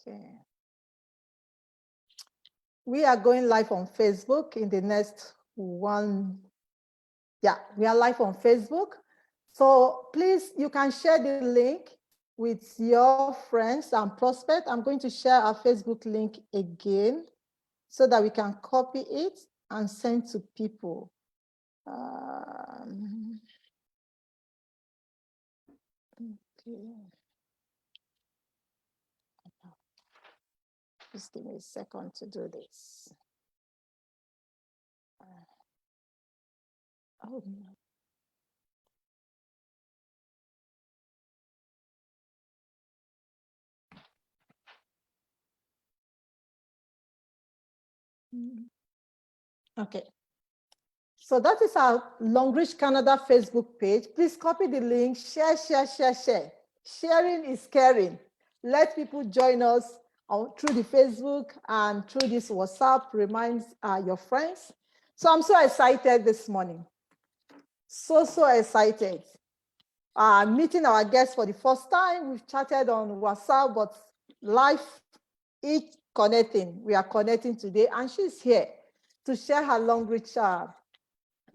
Okay. We are going live on Facebook in the next one. Yeah, we are live on Facebook. So please, you can share the link with your friends and prospects. I'm going to share our Facebook link again so that we can copy it and send to people. Okay. Just give me a second to do this. Oh, no. Okay. So that is our Longrich Canada Facebook page. Please copy the link, share, share, share, share. Sharing is caring. Let people join us through the Facebook and through this WhatsApp. Remind your friends. So I'm so excited this morning. So excited. Meeting our guests for the first time. We've chatted on WhatsApp, but live, each connecting. We are connecting today, and she's here to share her Longrich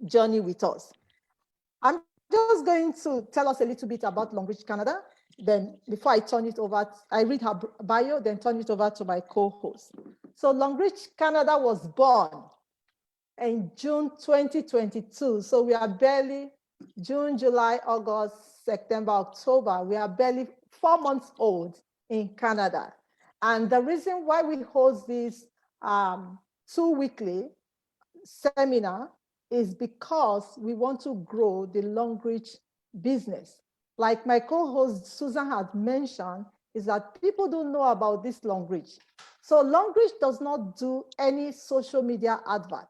journey with us. I'm just going to tell us a little bit about Longrich Canada. Then before I turn it over, I read her bio, then turn it over to my co-host. So Longrich Canada was born in June 2022. So we are barely June, July, August, September, October. We are barely 4 months old in Canada. And the reason why we host this 2-weekly seminar is because we want to grow the Longrich business. Like my co-host Susan had mentioned, is that people don't know about this Longrich. So Longrich does not do any social media advert.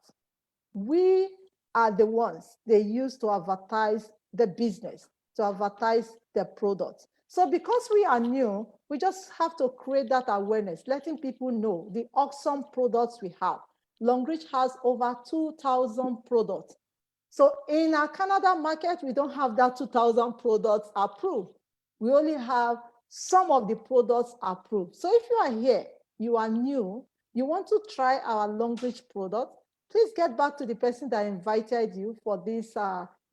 We are the ones they use to advertise the business, to advertise the product. So because we are new, we just have to create that awareness, letting people know the awesome products we have. Longrich has over 2,000 products. So in our Canada market, we don't have that 2,000 products approved. We only have some of the products approved. So if you are here, you are new, you want to try our Longrich product, please get back to the person that invited you for this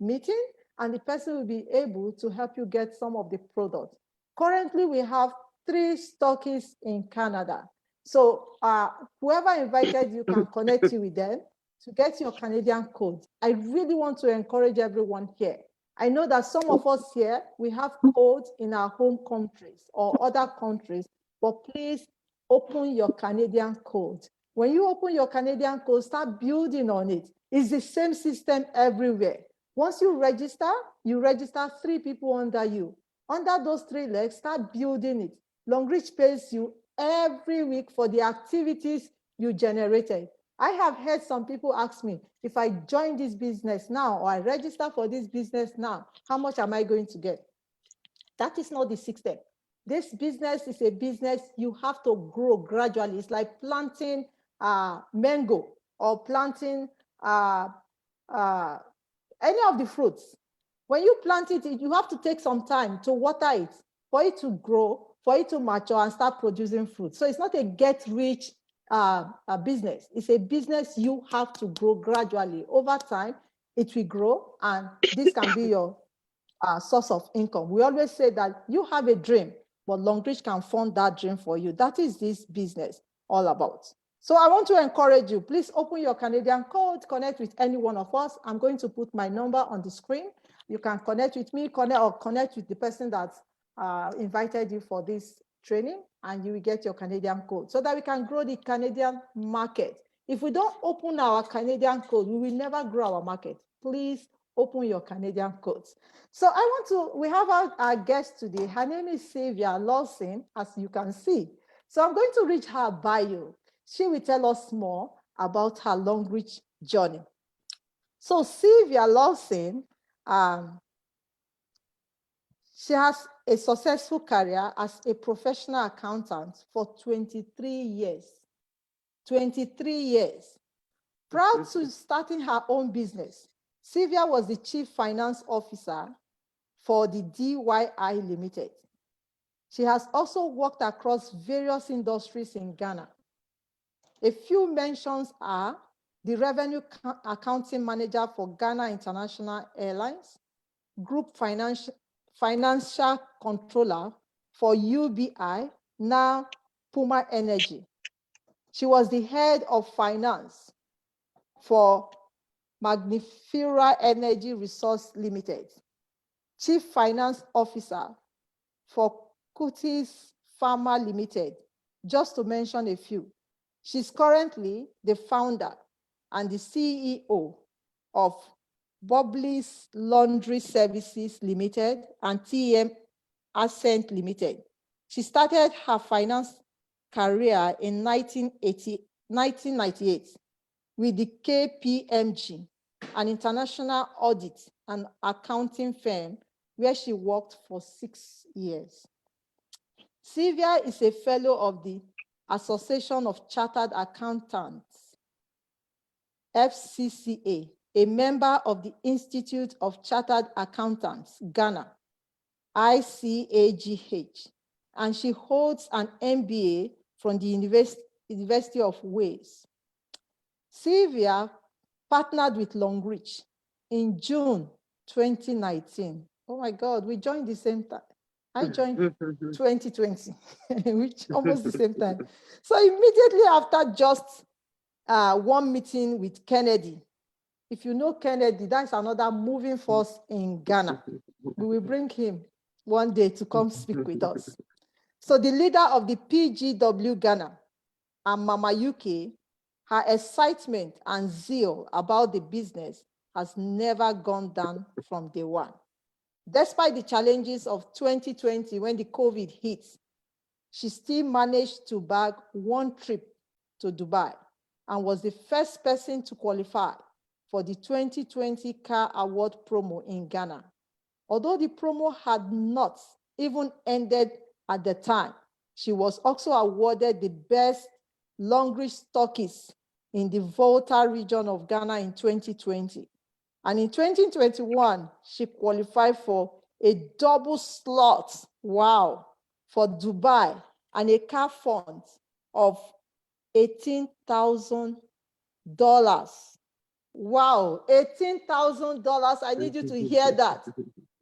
meeting, and the person will be able to help you get some of the products. Currently, we have 3 stockists in Canada. So whoever invited you can connect you with them to get your Canadian code. I really want to encourage everyone here. I know that some of us here, we have codes in our home countries or other countries, but please open your Canadian code. When you open your Canadian code, start building on it. It's the same system everywhere. Once you register 3 people under you. Under those 3 legs, start building it. Longrich pays you every week for the activities you generated. I have heard some people ask me, if I join this business now or I register for this business now, how much am I going to get? That is not the system. This business is a business you have to grow gradually. It's like planting mango or planting any of the fruits. When you plant it, you have to take some time to water it for it to grow, for it to mature and start producing fruit. So it's not a get-rich business. It's a business you have to grow gradually. Over time, it will grow, and this can be your source of income. We always say that you have a dream, but Longrich can fund that dream for you. That is this business all about. So I want to encourage you, please open your Canadian code, connect with any one of us. I'm going to put my number on the screen. You can connect with me, connect with the person that invited you for this training, and you will get your Canadian code so that we can grow the Canadian market. If we don't open our Canadian code, we will never grow our market. Please open your Canadian codes. So we have our guest today. Her name is Sylvia Lawson, as you can see. So I'm going to read her bio. She will tell us more about her Longrich journey. So Sylvia Lawson, she has a successful career as a professional accountant for 23 years. 23 years. Proud to starting her own business, Sylvia was the chief finance officer for the DYI Limited. She has also worked across various industries in Ghana. A few mentions are the Revenue Accounting Manager for Ghana International Airlines, Group Financial Controller for UBI, now Puma Energy. She was the head of finance for Magnifera Energy Resource Limited, Chief Finance Officer for Cutis Pharma Limited, just to mention a few. She's currently the founder and the CEO of Bubbly's Laundry Services Limited and TM Ascent Limited. She started her finance career in 1998 with the KPMG, an international audit and accounting firm where she worked for 6 years. Sylvia is a fellow of the Association of Chartered Accountants, FCCA, a member of the Institute of Chartered Accountants, Ghana, ICAGH, and she holds an MBA from the University of Wales. Sylvia partnered with Longrich in June 2019. Oh my God, we joined the same time. I joined 2020, which almost the same time. So immediately after just one meeting with Kennedy, if you know Kennedy, that's another moving force in Ghana. We will bring him one day to come speak with us. So the leader of the PGW Ghana and Mama UK, her excitement and zeal about the business has never gone down from day one. Despite the challenges of 2020 when the COVID hit, she still managed to bag one trip to Dubai and was the first person to qualify for the 2020 Car Award promo in Ghana. Although the promo had not even ended at the time, she was also awarded the best Longrich stockist in the Volta region of Ghana in 2020. And in 2021, she qualified for a double slot, wow, for Dubai and a car fund of $18,000. Wow, $18,000. I need you to hear that.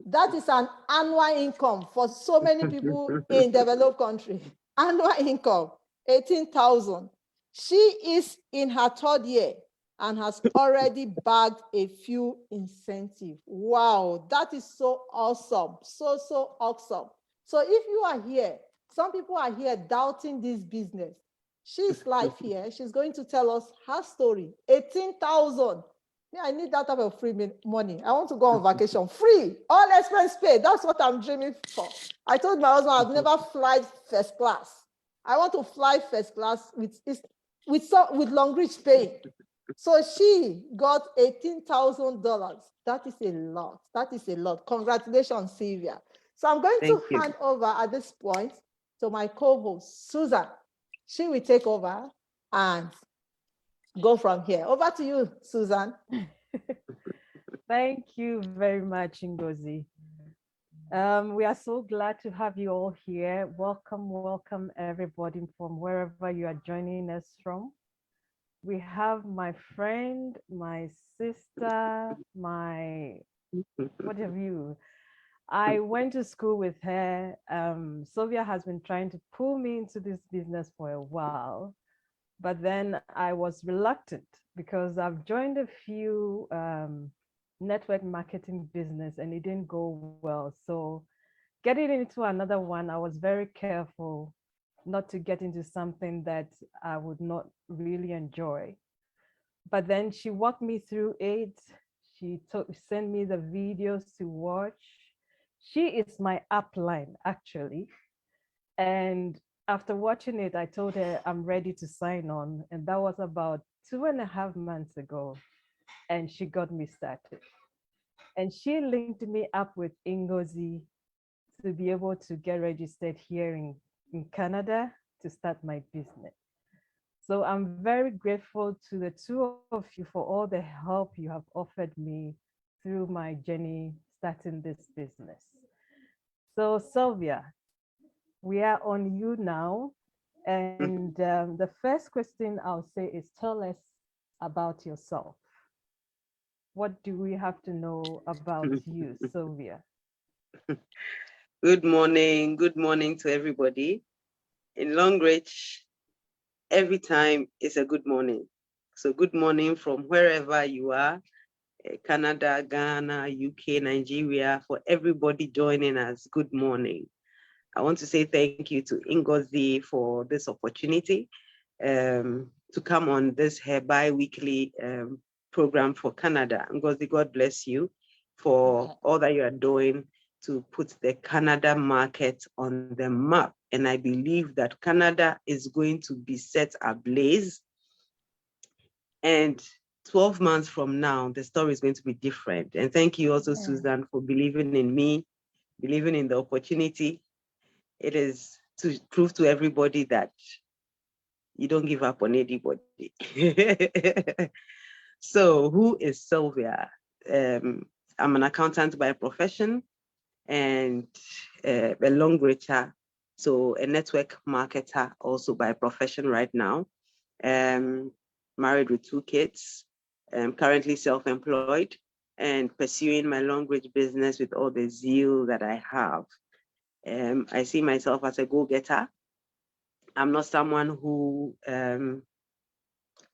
That is an annual income for so many people in developed countries. Annual income, 18,000. She is in her third year and has already bagged a few incentives. Wow, that is so awesome. So awesome. So if you are here, some people are here doubting this business. She's live here. She's going to tell us her story. 18,000. Yeah, I need that type of free money. I want to go on vacation. Free, all expense paid. That's what I'm dreaming for. I told my husband I've never flown first class. I want to fly first class with Longrich paying. So she got $18,000. That is a lot. That is a lot. Congratulations, Sylvia. So I'm going to hand over at this point to my co-host, Susan. She will take over and go from here. Over to you, Susan. Thank you very much, Ngozi. We are so glad to have you all here. Welcome everybody from wherever you are joining us from. We have my friend, my sister, what have you? I went to school with her. Sylvia has been trying to pull me into this business for a while, but then I was reluctant because I've joined a few network marketing business and it didn't go well. So getting into another one, I was very careful not to get into something that I would not really enjoy. But then she walked me through it. She sent me the videos to watch. She is my upline, actually. And after watching it, I told her I'm ready to sign on. And that was about 2.5 months ago. And she got me started. And she linked me up with Ngozi to be able to get registered here in Canada to start my business. So I'm very grateful to the two of you for all the help you have offered me through my journey starting this business. So Sylvia, We are on you now. And the first question I'll say is tell us about yourself. What do we have to know about you, Sylvia? Good morning. Good morning to everybody. In Longrich, every time is a good morning. So good morning from wherever you are, Canada, Ghana, UK, Nigeria, for everybody joining us, good morning. I want to say thank you to Ngozi for this opportunity to come on this her bi-weekly program for Canada. Ngozi, God bless you for all that you are doing to put the Canada market on the map. And I believe that Canada is going to be set ablaze. And 12 months from now, the story is going to be different. And thank you also, Susan, for believing in me, believing in the opportunity. It is to prove to everybody that you don't give up on anybody. So who is Sylvia? I'm an accountant by profession and a Longricher, so a network marketer also by profession right now. Married with 2 kids, currently self-employed and pursuing my Longrich business with all the zeal that I have. I see myself as a go-getter. I'm not someone who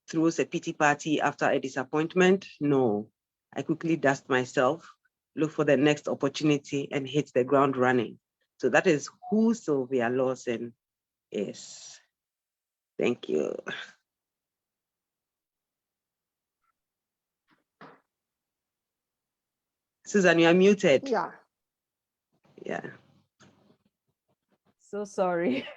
throws a pity party after a disappointment. No, I quickly dust myself, look for the next opportunity and hit the ground running. So that is who Sylvia Lawson is. Thank you. Susan, you are muted. Yeah. Yeah. So sorry.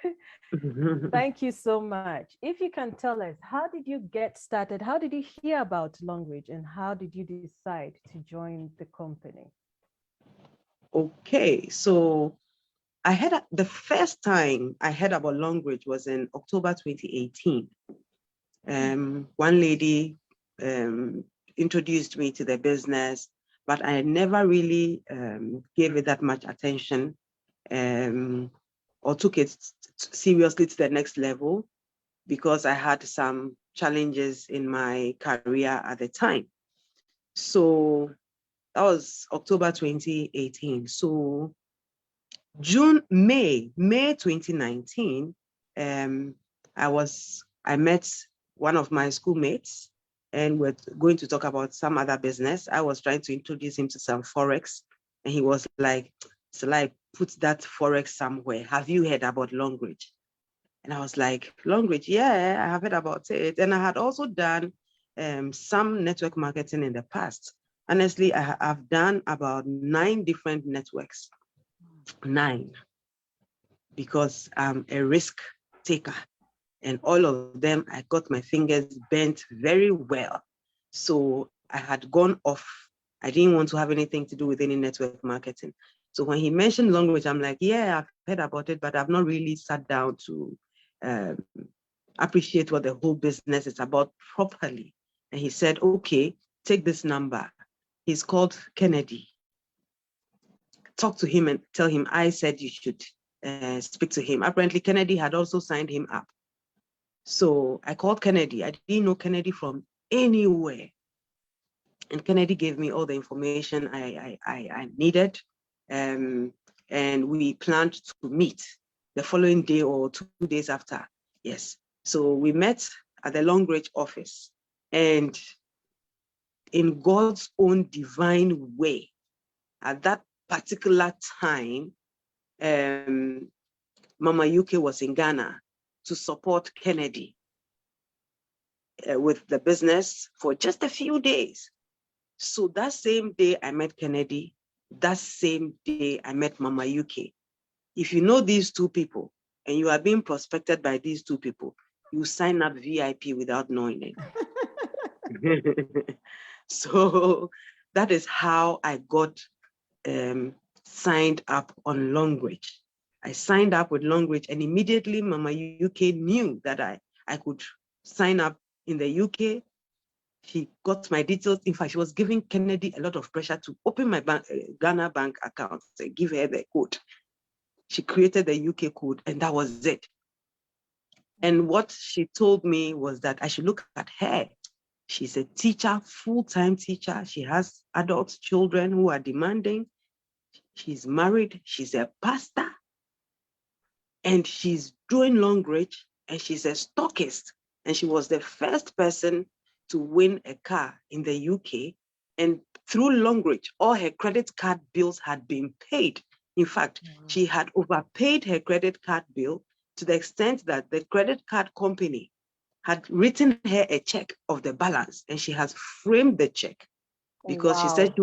Thank you so much. If you can tell us, how did you get started? How did you hear about Longrich and how did you decide to join the company? Okay, so the first time I heard about Longrich was in October 2018. One lady introduced me to the business, but I never really gave it that much attention or took it seriously to the next level because I had some challenges in my career at the time. So that was October 2018. So May 2019, I met one of my schoolmates and we're going to talk about some other business. I was trying to introduce him to some Forex and he was like, put that Forex somewhere. Have you heard about Longrich? And I was like, Longrich, yeah, I have heard about it. And I had also done some network marketing in the past. Honestly, I've done about 9 different networks. 9, because I'm a risk taker. And all of them, I got my fingers bent very well. So I had gone off. I didn't want to have anything to do with any network marketing. So when he mentioned Longrich, I'm like, yeah, I've heard about it, but I've not really sat down to appreciate what the whole business is about properly. And he said, okay, take this number. He's called Kennedy. Talk to him and tell him I said you should speak to him. Apparently, Kennedy had also signed him up. So I called Kennedy. I didn't know Kennedy from anywhere. And Kennedy gave me all the information I needed. And we planned to meet the following day or 2 days after. Yes. So we met at the Longrich office. And in God's own divine way, at that particular time, Mama UK was in Ghana to support Kennedy with the business for just a few days. So that same day I met Kennedy, that same day I met Mama UK. If you know these 2 people and you are being prospected by these 2 people, you sign up VIP without knowing it. So that is how I got signed up on Longrich. I signed up with Longrich and immediately Mama UK knew that I could sign up in the UK. She got my details. In fact, she was giving Kennedy a lot of pressure to open my Ghana bank account and give her the code. She created the UK code, and that was it. And what she told me was that I should look at her. She's a teacher, full-time teacher. She has adult children who are demanding. She's married. She's a pastor. And she's doing Longrich, and she's a stockist. And she was the first person to win a car in the UK. And through Longrich, all her credit card bills had been paid. In fact, she had overpaid her credit card bill to the extent that the credit card company had written her a check of the balance, and she has framed the check because she said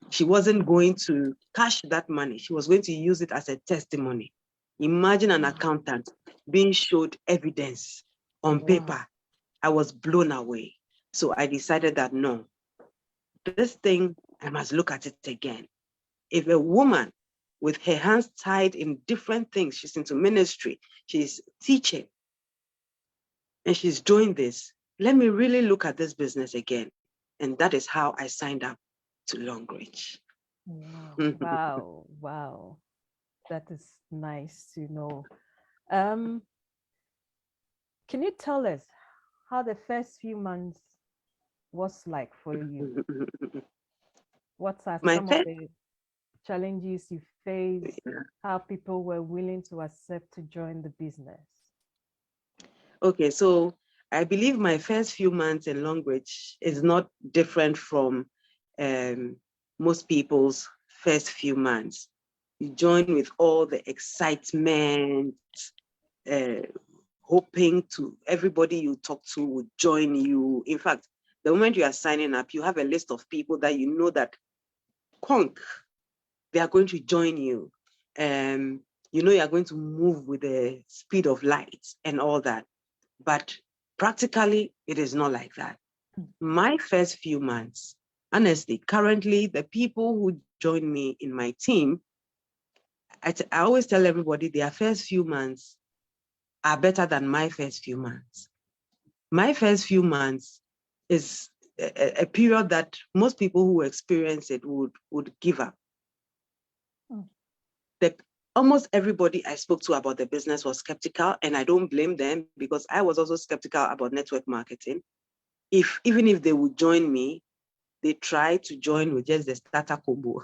she wasn't going to cash that money. She was going to use it as a testimony. Imagine an accountant being showed evidence on paper. I was blown away. So I decided that no, this thing, I must look at it again. If a woman with her hands tied in different things, she's into ministry, she's teaching, and she's doing this, let me really look at this business again. And that is how I signed up to Longrich. Wow. Wow. That is nice to know. Can you tell us how the first few months was like for you? What are some of the challenges you faced? How people were willing to accept to join the business? Okay, so I believe my first few months in Longrich is not different from most people's first few months. You join with all the excitement, hoping to everybody you talk to would join you. In fact, the moment you are signing up, you have a list of people that you know that they are going to join you. You know, you are going to move with the speed of light and all that. But practically, it is not like that. My first few months, honestly, currently, the people who join me in my team, I always tell everybody their first few months are better than my first few months. My first few months is a period that most people who experience it would give up. Almost everybody I spoke to about the business was skeptical, and I don't blame them because I was also skeptical about network marketing. Even if they would join me, they try to join with just the starter combo.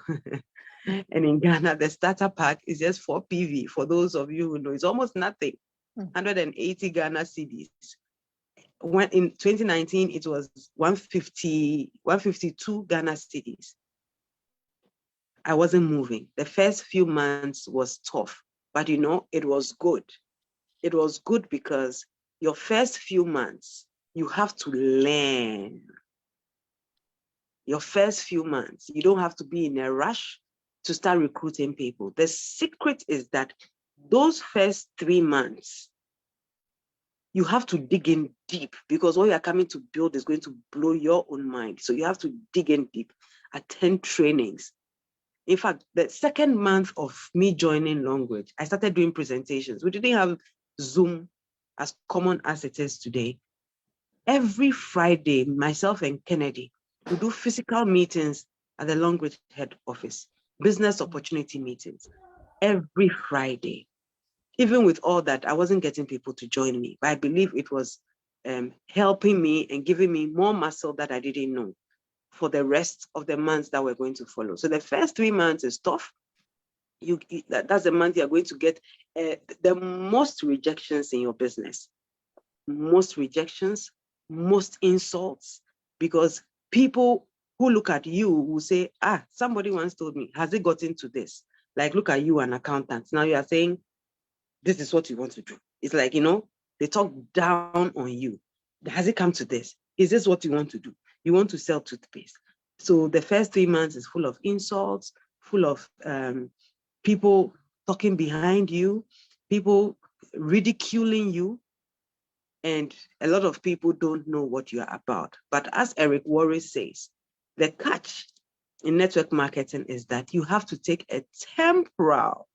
And in Ghana, the starter pack is just 4 PV. For those of you who know, it's almost nothing. 180 Ghana cedis. When in 2019, it was 152 Ghana cedis. I wasn't moving. The first few months was tough, but you know, it was good. It was good because your first few months, you have to learn. Your first few months, you don't have to be in a rush to start recruiting people. The secret is that those first 3 months, you have to dig in deep because what you're coming to build is going to blow your own mind. So you have to dig in deep, attend trainings. In fact, the second month of me joining Longrich, I started doing presentations. We didn't have Zoom as common as it is today. Every Friday, myself and Kennedy would do physical meetings at the Longrich head office, business opportunity meetings, every Friday. Even with all that, I wasn't getting people to join me, but I believe it was helping me and giving me more muscle that I didn't know for the rest of the months that we're going to follow. So the first 3 months is tough. That's the month you're going to get the most rejections in your business. Most rejections, most insults, because people who look at you will say, somebody once told me, has it gotten to this? Like, look at you, an accountant. Now you are saying, this is what you want to do. It's like, you know, they talk down on you. Has it come to this? Is this what you want to do? You want to sell toothpaste. So the first 3 months is full of insults, full of people talking behind you, people ridiculing you, and a lot of people don't know what you're about. But as Eric Worre says, the catch in network marketing is that you have to take a temporal.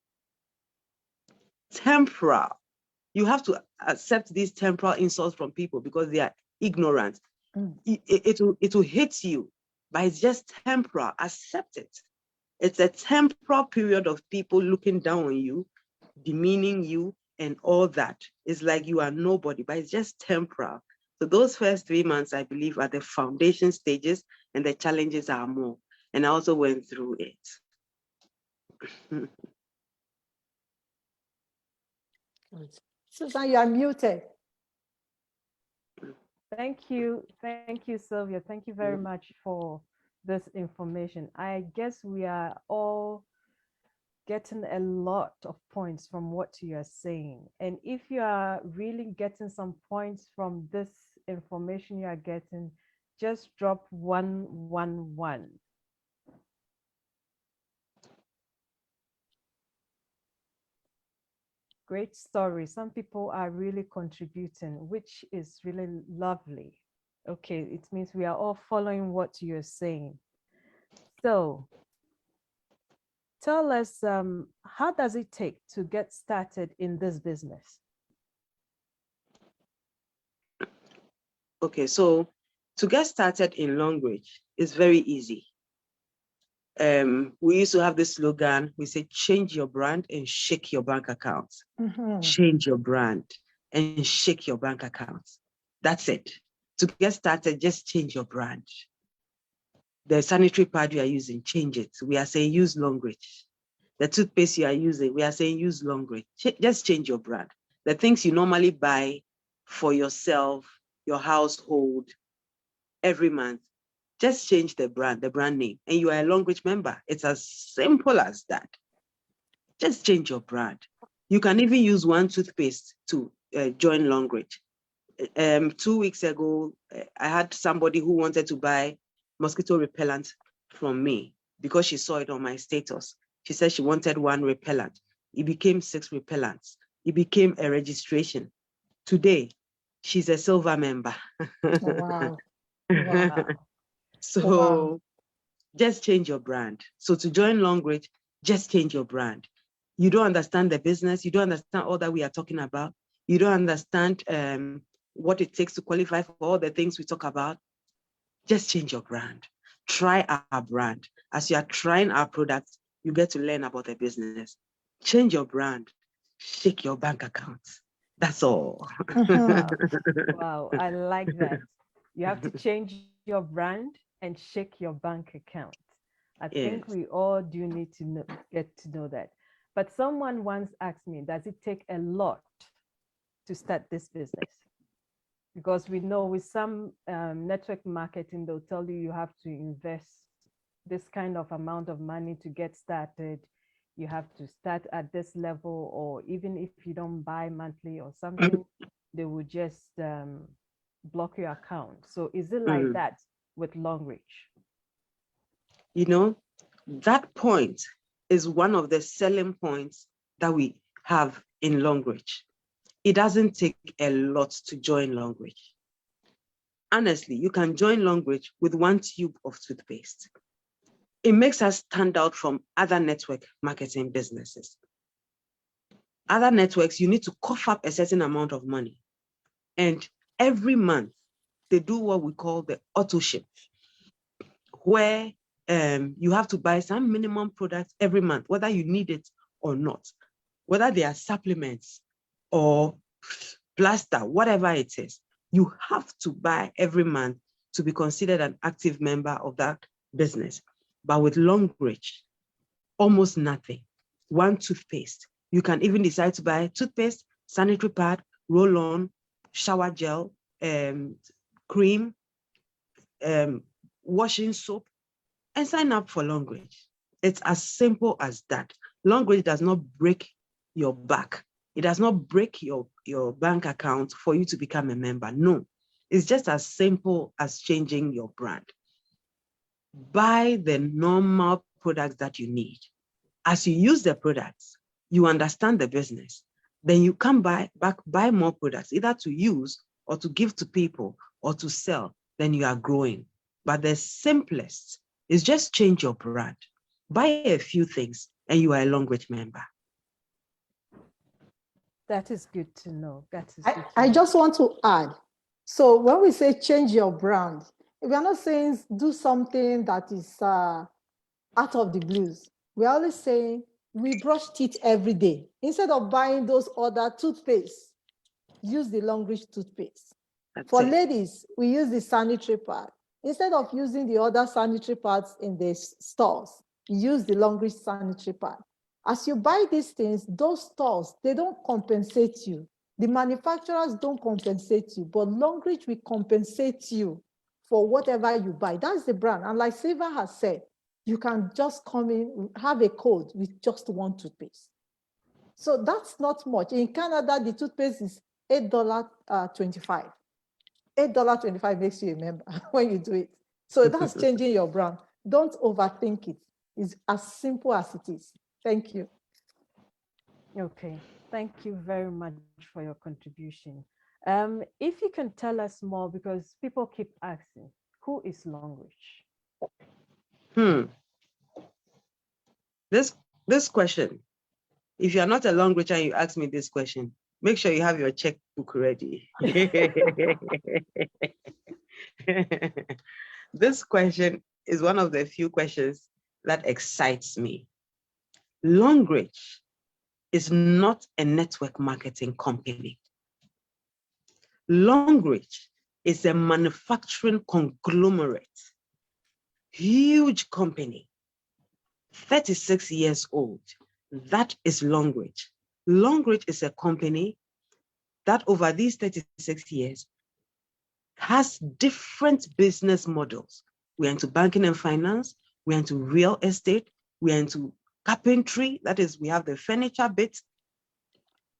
You have to accept these temporal insults from people because they are ignorant. It will hit you, but it's just temporal. Accept it. It's a temporal period of people looking down on you, demeaning you, and all that. It's like you are nobody, but it's just temporal. So those first 3 months, I believe, are the foundation stages, and the challenges are more. And I also went through it. Susan, you are muted. Thank you, Sylvia. Thank you very much for this information. I guess we are all getting a lot of points from what you are saying. And if you are really getting some points from this information you are getting, just drop 111. Great story. Some people are really contributing, which is really lovely. Okay, it means we are all following what you're saying. So tell us, how does it take to get started in this business? Okay, so to get started in Longrich is very easy. We used to have this slogan, we say, change your brand and shake your bank account. Change your brand and shake your bank account. That's it. To get started, just change your brand. The sanitary pad you are using, change it. We are saying use Longrich. The toothpaste you are using, we are saying use Longrich. Just change your brand. The things you normally buy for yourself, your household, every month, just change the brand name, and you are a Longrich member. It's as simple as that. Just change your brand. You can even use one toothpaste to join Longrich. 2 weeks ago, I had somebody who wanted to buy mosquito repellent from me because she saw it on my status. She said she wanted one repellent. It became 6 repellents. It became a registration. Today, she's a silver member. Wow. Wow. So wow. just change your brand. So to join Longrich, just change your brand. You don't understand the business. You don't understand all that we are talking about. You don't understand what it takes to qualify for all the things we talk about. Just change your brand. Try our brand. As you are trying our products, you get to learn about the business. Change your brand. Shake your bank accounts. That's all. Wow, I like that. You have to change your brand and shake your bank account. I think we all do need to get to know that. But someone once asked me, does it take a lot to start this business? Because we know with some network marketing, they'll tell you you have to invest this kind of amount of money to get started. You have to start at this level, or even if you don't buy monthly or something, they will just block your account. So is it like that with Longrich? You know, that point is one of the selling points that we have in Longrich. It doesn't take a lot to join Longrich. Honestly, you can join Longrich with 1 tube of toothpaste. It makes us stand out from other network marketing businesses. Other networks, you need to cough up a certain amount of money. And every month, they do what we call the auto ship, where you have to buy some minimum products every month, whether you need it or not, whether they are supplements or plaster, whatever it is, you have to buy every month to be considered an active member of that business. But with Longrich, almost nothing. 1 toothpaste. You can even decide to buy toothpaste, sanitary pad, roll-on, shower gel, cream, washing soap, and sign up for Longrich. It's as simple as that. Longrich does not break your back. It does not break your bank account for you to become a member. No, it's just as simple as changing your brand. Buy the normal products that you need. As you use the products, you understand the business. Then you come buy more products, either to use or to give to people or to sell. Then you are growing. But the simplest is just change your brand. Buy a few things and you are a Longrich member. That is good to know. I just want to add. So when we say change your brand, we are not saying do something that is out of the blues. We're always saying we brush teeth every day. Instead of buying those other toothpaste, use the Longrich toothpaste. That's For it. ladies, we use the sanitary pad. Instead of using the other sanitary pads in the stores, use the Longrich sanitary pad. As you buy these things, those stores, they don't compensate you. The manufacturers don't compensate you, but Longrich will compensate you for whatever you buy. That's the brand. And like Silva has said, you can just come in, have a code with just one toothpaste. So that's not much. In Canada, the toothpaste is $8.25. $8.25 makes you a member when you do it. So that's changing your brand. Don't overthink it. It's as simple as it is. Thank you. Okay, thank you very much for your contribution. If you can tell us more, because people keep asking, who is Longrich? This question, if you are not a Longrich and you ask me this question, make sure you have your checkbook ready. This question is one of the few questions that excites me. Longrich is not a network marketing company. Longrich is a manufacturing conglomerate, huge company, 36 years old. That is Longrich. Longrich is a company that over these 36 years has different business models. We're into banking and finance, we're into real estate, we're into carpentry, that is, we have the furniture bit.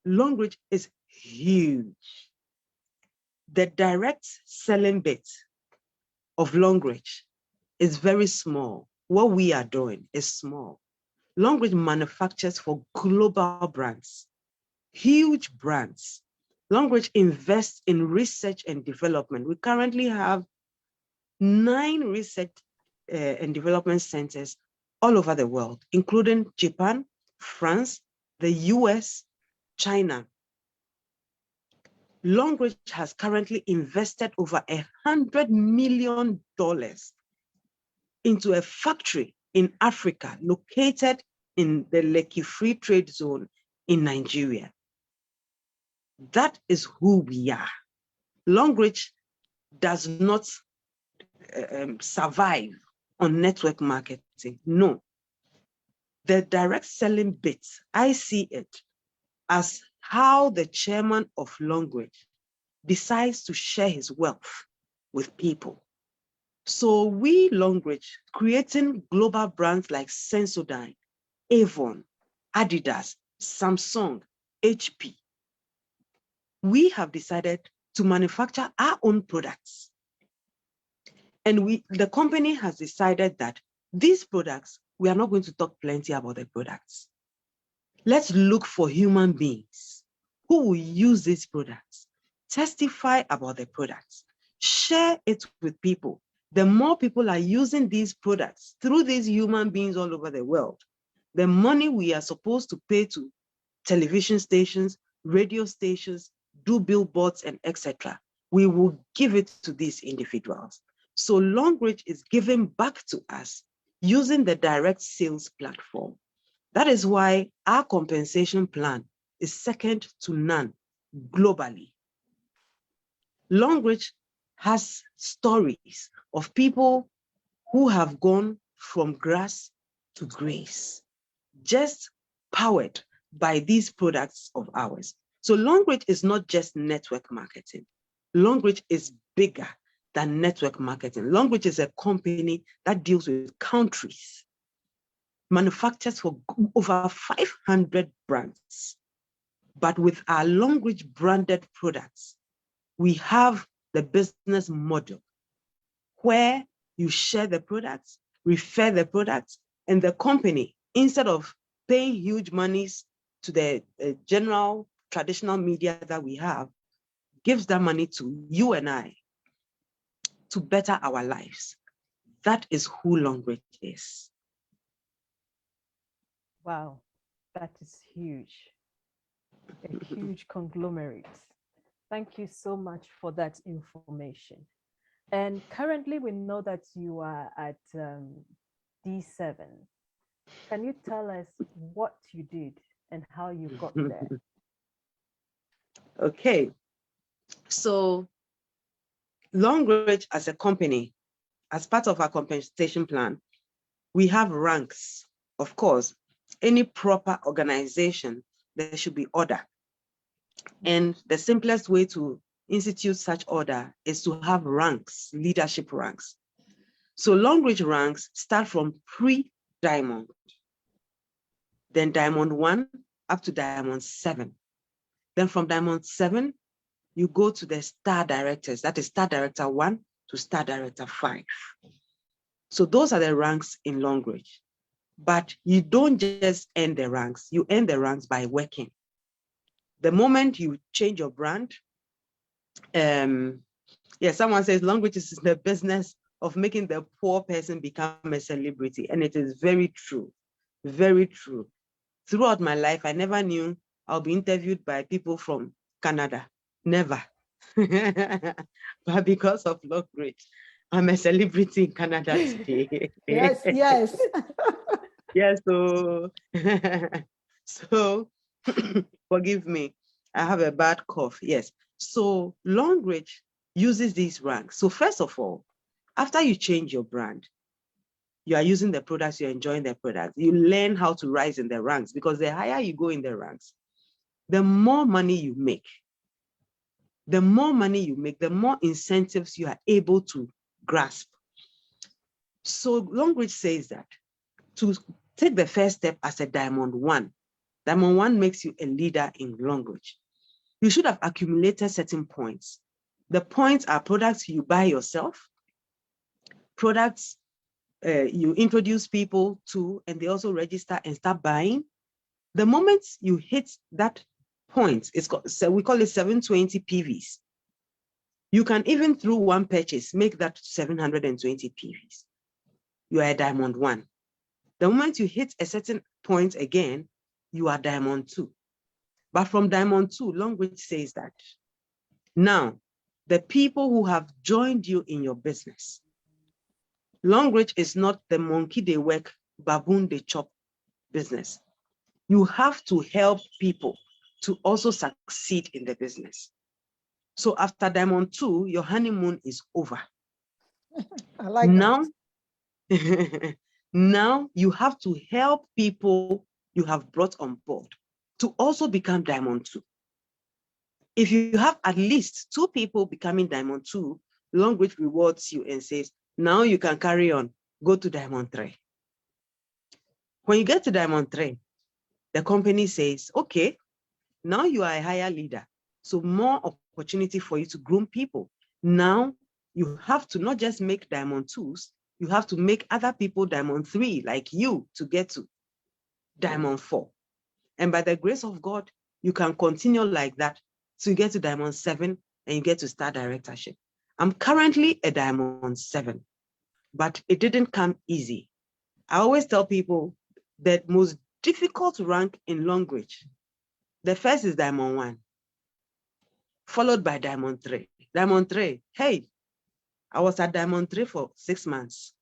Longrich is huge. The direct selling bit of Longrich is very small. What we are doing is small. Longrich manufactures for global brands, huge brands. Longrich invests in research and development. We currently have 9 research and development centers all over the world, including Japan, France, the US, China. Longrich has currently invested over $100 million into a factory in Africa located in the Lekki Free Trade Zone in Nigeria. That is who we are. Longrich does not survive on network marketing. No. The direct selling bit, I see it as how the chairman of Longrich decides to share his wealth with people. So we, Longrich, creating global brands like Sensodyne, Avon, Adidas, Samsung, HP, we have decided to manufacture our own products. And the company has decided that these products, we are not going to talk plenty about the products. Let's look for human beings who will use these products, testify about the products, share it with people. The more people are using these products through these human beings all over the world, the money we are supposed to pay to television stations, radio stations, do billboards, and etc., we will give it to these individuals. So Longrich is giving back to us using the direct sales platform. That is why our compensation plan is second to none globally. Longrich has stories of people who have gone from grass to grace, just powered by these products of ours. So Longrich is not just network marketing. Longrich is bigger than network marketing. Longrich is a company that deals with countries, manufactures for over 500 brands. But with our Longrich branded products, we have the business model where you share the products, refer the products, and the company, instead of paying huge monies to the general traditional media that we have, gives that money to you and I to better our lives. That is who Longrich is. Wow, that is huge. A huge conglomerate. Thank you so much for that information. And currently, we know that you are at D7. Can you tell us what you did and how you got there? Okay, so Longrich as a company, as part of our compensation plan, we have ranks. Of course, any proper organization, there should be order. And the simplest way to institute such order is to have ranks, leadership ranks. So Longrich ranks start from pre-diamond, then diamond 1 up to diamond 7. Then from diamond 7, you go to the star directors, that is star director 1 to star director 5. So those are the ranks in Longrich. But you don't just end the ranks, you end the ranks by working. The moment you change your brand, someone says Longrich is in the business of making the poor person become a celebrity. And it is very true, very true. Throughout my life, I never knew I'll be interviewed by people from Canada, never. But because of Longrich, I'm a celebrity in Canada today. Yes, yes. Yeah, so forgive me, I have a bad cough. Yes. So Longrich uses these ranks. So first of all, after you change your brand, you are using the products, you're enjoying the products. You learn how to rise in the ranks, because the higher you go in the ranks, the more money you make. The more money you make, the more incentives you are able to grasp. So Longrich says that to take the first step as a diamond 1, diamond 1 makes you a leader in Longrich. You should have accumulated certain points. The points are products you buy yourself, products you introduce people to, and they also register and start buying. The moment you hit that point, so we call it 720 PVs. You can even through one purchase make that 720 PVs. You are a diamond 1. The moment you hit a certain point again, you are diamond 2. But from diamond 2, Longrich says that now the people who have joined you in your business, Longrich is not the monkey they work, baboon they chop business. You have to help people to also succeed in the business. So after diamond 2, your honeymoon is over. I like Now, that. now you have to help people you have brought on board to also become diamond 2. If you have at least 2 people becoming diamond 2, Longrich rewards you and says, now you can carry on, go to diamond 3. When you get to diamond 3, the company says, okay, now you are a higher leader, so more opportunity for you to groom people. Now you have to not just make diamond 2s, you have to make other people diamond 3 like you to get to diamond 4. And by the grace of God, you can continue like that. So you get to diamond 7 and you get to star directorship. I'm currently a diamond 7, but it didn't come easy. I always tell people that most difficult rank in Longrich, the first is diamond 1, followed by diamond 3. Diamond 3, hey, I was at diamond 3 for 6 months.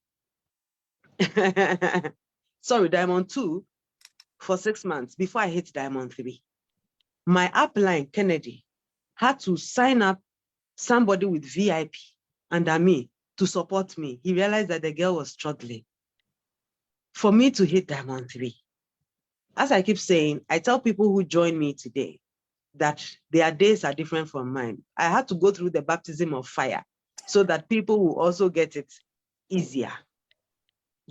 Sorry, diamond 2 for 6 months before I hit diamond 3. My upline, Kennedy, had to sign up somebody with VIP under me to support me. He realized that the girl was struggling for me to hit diamond 3. As I keep saying, I tell people who join me today that their days are different from mine. I had to go through the baptism of fire so that people will also get it easier.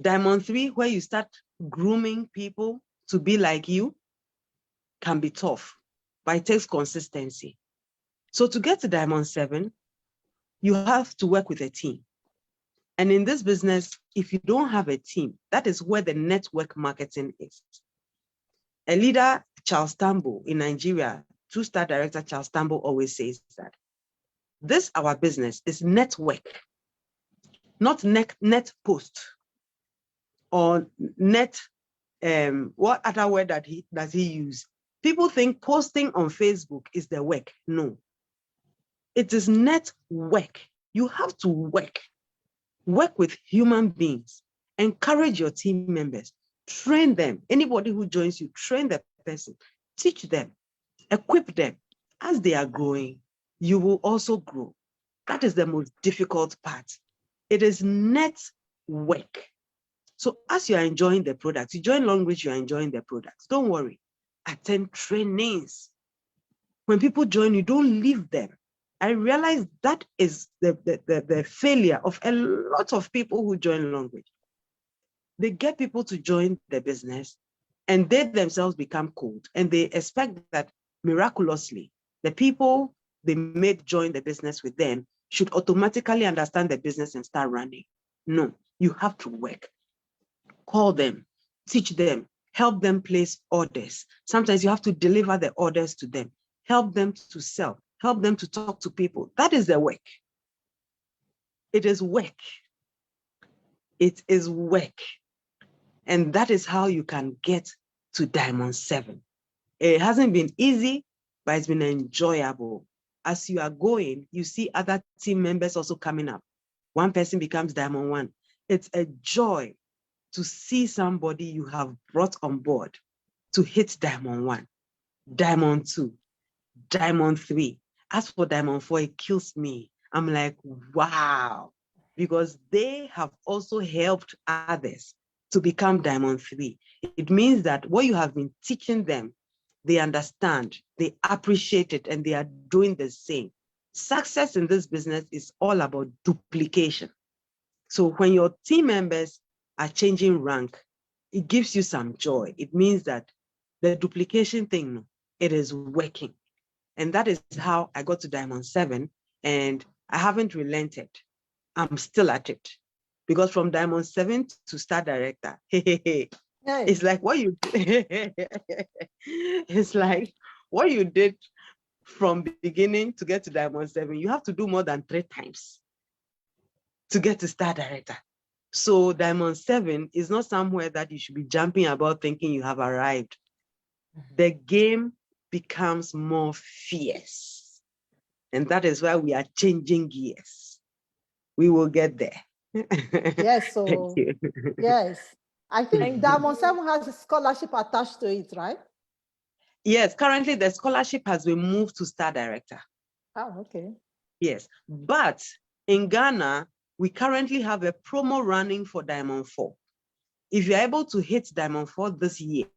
Diamond 3, where you start grooming people to be like you, can be tough, but it takes consistency. So to get to diamond 7, you have to work with a team. And in this business, if you don't have a team, that is where the network marketing is. A leader, Charles Tambo in Nigeria, 2-star director Charles Tambo always says that this, our business, is network, not net post or net, what other word does he use? People think posting on Facebook is the work. No, it is network. You have to work with human beings Encourage your team members, train them. Anybody who joins you, train the person, teach them, equip them. As they are growing, you will also grow. That is the most difficult part. It is net work. So as you are enjoying the products, you join Longrich, you are enjoying the products. Don't worry. Attend trainings. When people join you, don't leave them. I realize that is the failure of a lot of people who join Longrich. They get people to join the business and they themselves become cold, and they expect that miraculously the people they made join the business with them should automatically understand the business and start running. No, you have to work. Call them, teach them, help them place orders. Sometimes you have to deliver the orders to them, help them to sell, help them to talk to people. That is the work. It is work. It is work. And that is how you can get to Diamond 7. It hasn't been easy, but it's been enjoyable. As you are going, you see other team members also coming up. One person becomes Diamond 1. It's a joy to see somebody you have brought on board to hit Diamond 1, Diamond 2, Diamond 3. As for Diamond 4, it kills me. I'm like, wow, because they have also helped others to become Diamond 3. It means that what you have been teaching them, they understand, they appreciate it, and they are doing the same. Success in this business is all about duplication. So when your team members are changing rank, it gives you some joy. It means that the duplication thing, it is working. And that is how I got to Diamond 7, and I haven't relented. I'm still at it. Because from Diamond 7 to Star Director, it's like what you it's like what you did from beginning to get to Diamond 7, you have to do more than 3 times to get to Star Director. So Diamond 7 is not somewhere that you should be jumping about thinking you have arrived. The game becomes more fierce. And that is why we are changing gears. We will get there. Yes, so yes. I think Diamond 7 has a scholarship attached to it, right? Yes, currently the scholarship has been moved to Star Director. Oh, okay. Yes, but in Ghana, we currently have a promo running for Diamond 4. If you're able to hit Diamond 4 this year,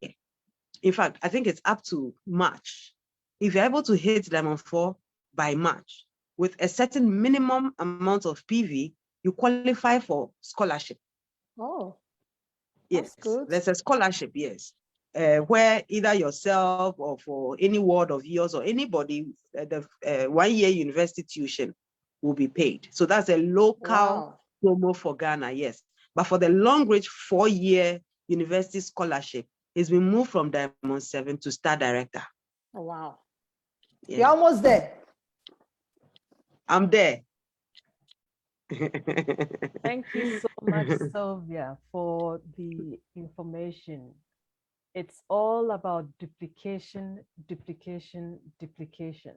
in fact, I think it's up to March. If you're able to hit Diamond 4 by March with a certain minimum amount of PV, you qualify for scholarship. Oh, yes, that's good. There's a scholarship, yes, where either yourself or for any ward of yours or anybody, the 1-year university tuition will be paid. So that's a local promo for Ghana, yes. But for the Longrich 4-year university scholarship, it's been moved from Diamond 7 to Star Director. Oh, wow. Yeah. You're almost there. I'm there. Thank you so much, Sylvia, for the information. It's all about duplication, duplication, duplication.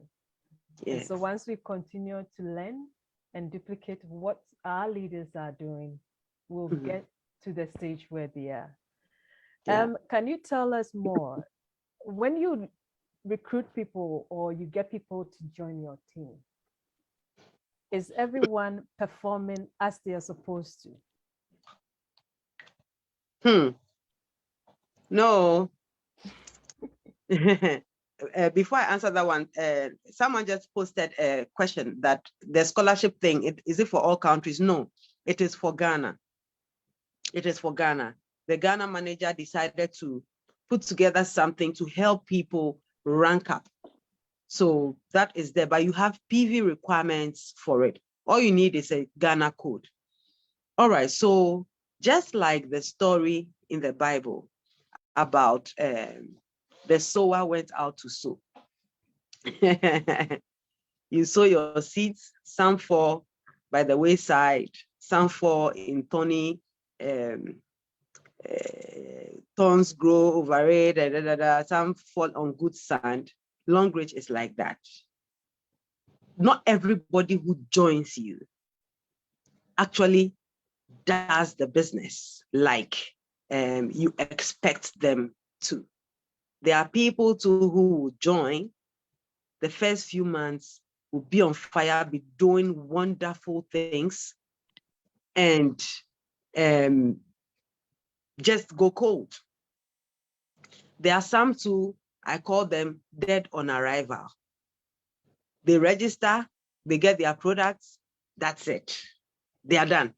Yes. And so once we continue to learn and duplicate what our leaders are doing, we'll get to the stage where they are. Yeah. Can you tell us more? When you recruit people or you get people to join your team, is everyone performing as they are supposed to? No. Before I answer that one, someone just posted a question that the scholarship thing, is it for all countries? No, it is for Ghana. It is for Ghana. The Ghana manager decided to put together something to help people rank up. So that is there, but you have PV requirements for it. All you need is a Ghana code. All right, so just like the story in the Bible about the sower went out to sow. You sow your seeds, some fall by the wayside, some fall in thorny, thorns grow over it, some fall on good sand. Longrich is like that. Not everybody who joins you actually does the business like you expect them to. There are people too who will join. The first few months will be on fire, be doing wonderful things, and just go cold. There are some too, I call them dead on arrival. They register, they get their products, that's it. They are done.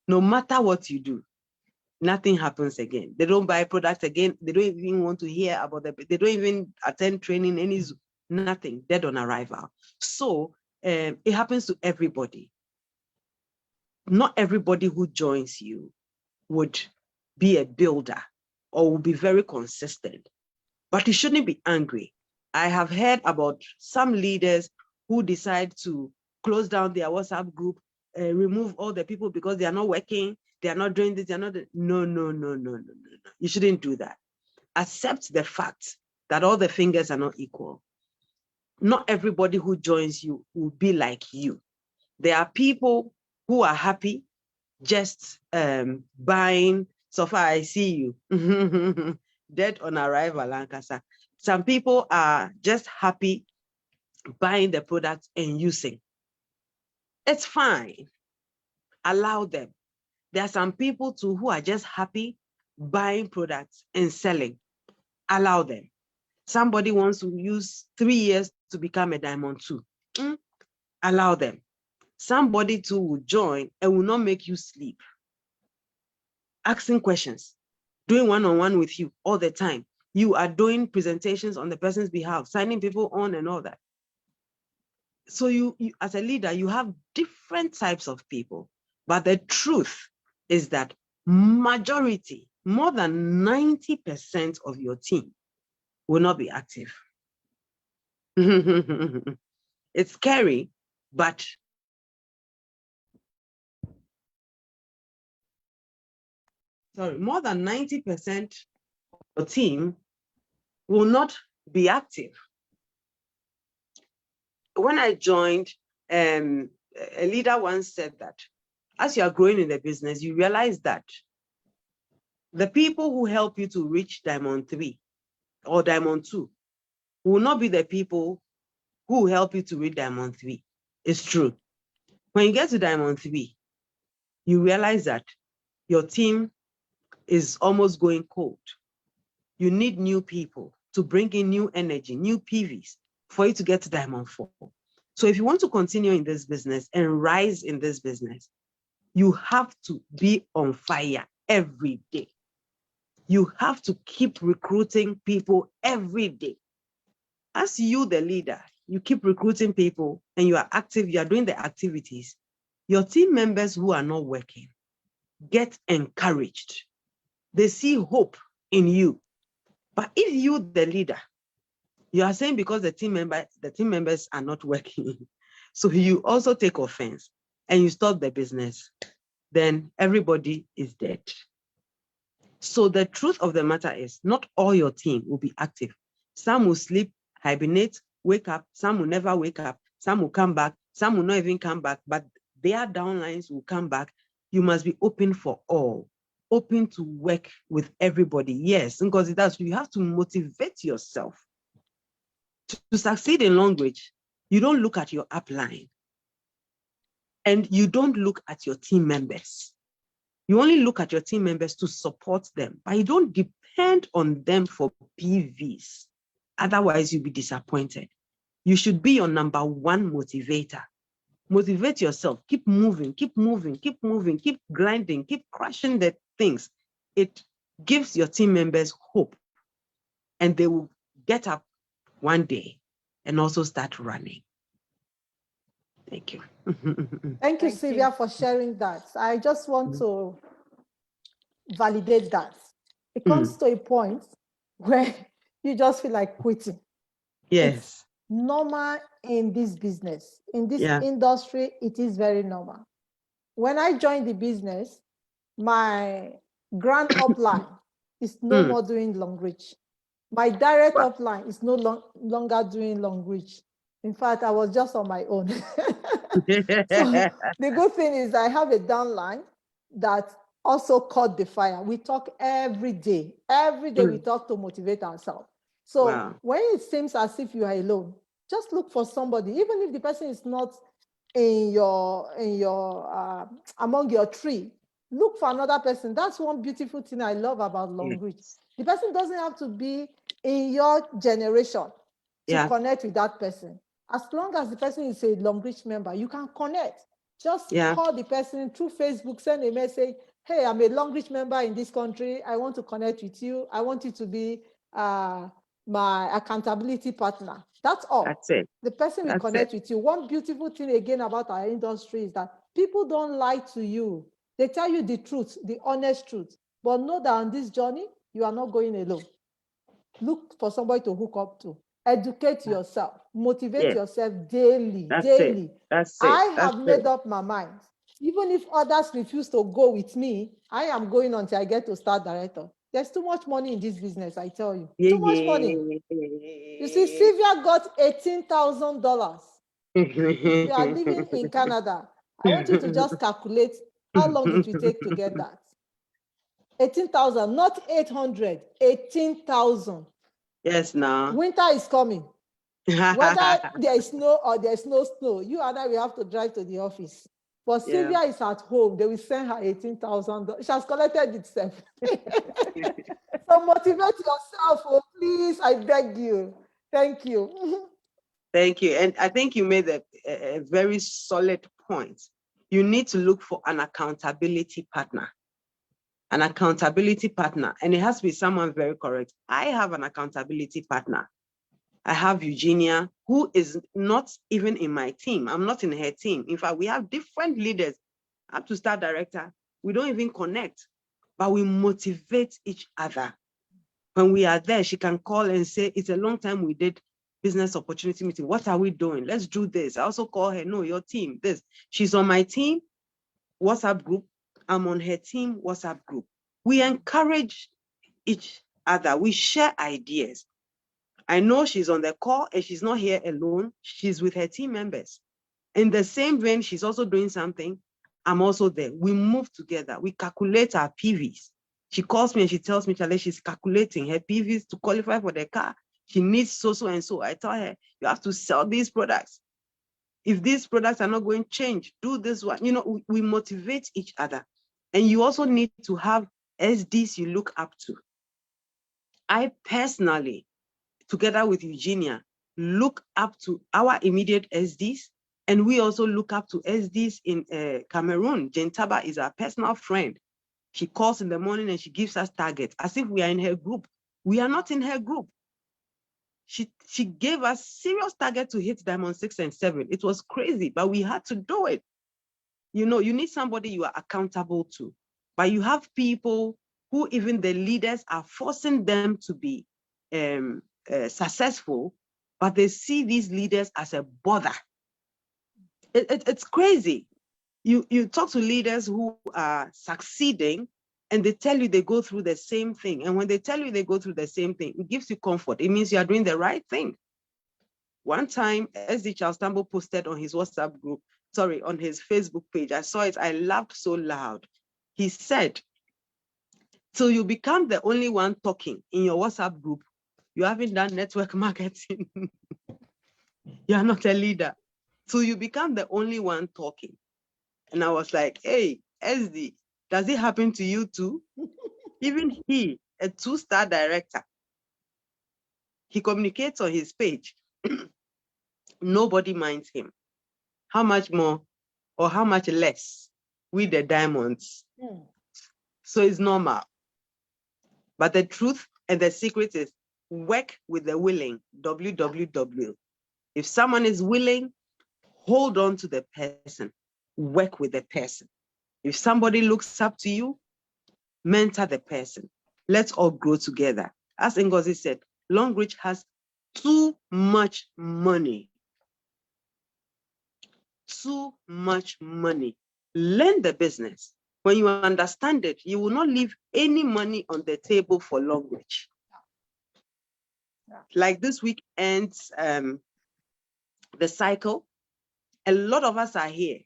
No matter what you do, nothing happens again. They don't buy products again. They don't even want to hear about them. They don't even attend training, nothing, dead on arrival. So it happens to everybody. Not everybody who joins you would be a builder or will be very consistent, but you shouldn't be angry. I have heard about some leaders who decide to close down their WhatsApp group, remove all the people because they are not working, they are not doing this, they are not. No. You shouldn't do that. Accept the fact that all the fingers are not equal. Not everybody who joins you will be like you. There are people who are happy just buying. So far, I see you. Dead on arrival, Lankasa. Some people are just happy buying the product and using. It's fine. Allow them. There are some people too who are just happy buying products and selling. Allow them. Somebody wants to use 3 years to become a diamond too. Allow them. Somebody too will join and will not make you sleep. Asking questions, doing one-on-one with you all the time. You are doing presentations on the person's behalf, signing people on and all that. So you as a leader, you have different types of people, but the truth is that majority, more than 90% of your team will not be active. It's scary, but more than 90% of your team will not be active. When I joined, a leader once said that as you are growing in the business, you realize that the people who help you to reach Diamond 3 or Diamond 2 will not be the people who help you to reach Diamond 3. It's true. When you get to Diamond 3, you realize that your team is almost going cold. You need new people to bring in new energy, new PVs for you to get to Diamond 4. So if you want to continue in this business and rise in this business, you have to be on fire every day. You have to keep recruiting people every day. As you, the leader, you keep recruiting people and you are active, you are doing the activities. Your team members who are not working get encouraged. They see hope in you. But if you, the leader, you are saying because the team members are not working, so you also take offense and you stop the business, then everybody is dead. So the truth of the matter is not all your team will be active. Some will sleep, hibernate, wake up. Some will never wake up. Some will come back. Some will not even come back, but their downlines will come back. You must be open for all, open to work with everybody. Yes, because that's you have to motivate yourself. To succeed in Longrich, you don't look at your upline and you don't look at your team members. You only look at your team members to support them, but you don't depend on them for PVs. Otherwise, you'll be disappointed. You should be your number one motivator. Motivate yourself. Keep moving, keep moving, keep moving, keep grinding, keep crushing the things. It gives your team members hope, and they will get up one day and also start running. Thank you. Thank you, Sylvia, for sharing that. I just want to validate that. It comes to a point where you just feel like quitting. Yes. It's normal in this business. In this industry, it is very normal. When I joined the business, my grand upline is no more doing Longrich. My direct upline is no longer doing Longrich. In fact, I was just on my own. So the good thing is I have a downline that also caught the fire. We talk every day. Every day we talk to motivate ourselves. So Wow. when it seems as if you are alone, just look for somebody, even if the person is not in your among your tree. Look for another person. That's one beautiful thing I love about Longrich. The person doesn't have to be in your generation to connect with that person. As long as the person is a Longrich member, you can connect. Just call the person through Facebook, send a message. Hey, I'm a Longrich member in this country. I want to connect with you. I want you to be my accountability partner. That's all. That's it. The person will connect with you. One beautiful thing again about our industry is that people don't lie to you. They tell you the truth, the honest truth. But know that on this journey, you are not going alone. Look for somebody to hook up to. Educate yourself. Motivate yourself daily. I have made up my mind. Even if others refuse to go with me, I am going until I get to start director. There's too much money in this business, I tell you. Too much money. You see, Sylvia got $18,000. You are living in Canada. I want you to just calculate how long it will take to get that. 18,000, not 800, 18,000. Yes, now. Winter is coming. Whether there is snow or there's no snow, you and I will have to drive to the office. But Sylvia is at home. They will send her $18,000. She has collected it herself. So motivate yourself, oh, please. I beg you. Thank you. Thank you. And I think you made a very solid point. You need to look for an accountability partner. An accountability partner. And it has to be someone very correct. I have an accountability partner. I have Eugenia, who is not even in my team. I'm not in her team. In fact, we have different leaders up to star director. We don't even connect, but we motivate each other. When we are there, she can call and say, it's a long time we did business opportunity meeting. What are we doing? Let's do this. I also call her, no, your team, this. She's on my team WhatsApp group. I'm on her team WhatsApp group. We encourage each other. We share ideas. I know she's on the call and she's not here alone. She's with her team members. In the same vein, she's also doing something. I'm also there. We move together. We calculate our PVs. She calls me and she tells me, Charlie, she's calculating her PVs to qualify for the car. She needs so and so. I tell her, you have to sell these products. If these products are not going to change, do this one. You know, we motivate each other. And you also need to have SDs you look up to. I personally, together with Eugenia, look up to our immediate SDs, and we also look up to SDs in Cameroon. Jentaba is our personal friend. She calls in the morning and she gives us targets as if we are in her group. We are not in her group. She gave us serious target to hit Diamond 6 and 7. It was crazy, but we had to do it. You know, you need somebody you are accountable to, but you have people who even the leaders are forcing them to be successful, but they see these leaders as a bother. It's crazy. You talk to leaders who are succeeding and they tell you they go through the same thing. And when they tell you they go through the same thing, it gives you comfort. It means you are doing the right thing. One time, SD Charles Tambo posted on his WhatsApp group, on his Facebook page. I saw it. I laughed so loud. He said, till you become the only one talking in your WhatsApp group, you haven't done network marketing. You are not a leader. So you become the only one talking. And I was like, hey, SD, does it happen to you too? Even he, a 2-star director, he communicates on his page. Nobody minds him. How much more or how much less with the diamonds? So it's normal. But the truth and the secret is work with the willing, WWW. If someone is willing, hold on to the person, work with the person. If somebody looks up to you, mentor the person. Let's all grow together. As Ngozi said, Longrich has too much money. Too much money. Learn the business. When you understand it, you will not leave any money on the table for Longrich. Like this week ends the cycle. A lot of us are here.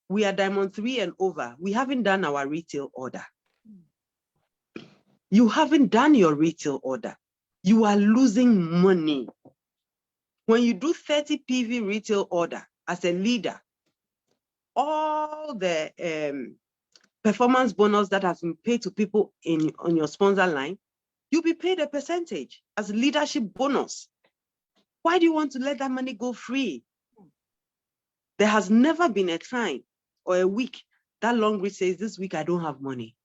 We are Diamond 3 and over. We haven't done our retail order. You haven't done your retail order. You are losing money. When you do 30 PV retail order as a leader, all the performance bonus that has been paid to people on your sponsor line, you'll be paid a percentage as leadership bonus. Why do you want to let that money go free? There has never been a time or a week that Longrich says, this week I don't have money,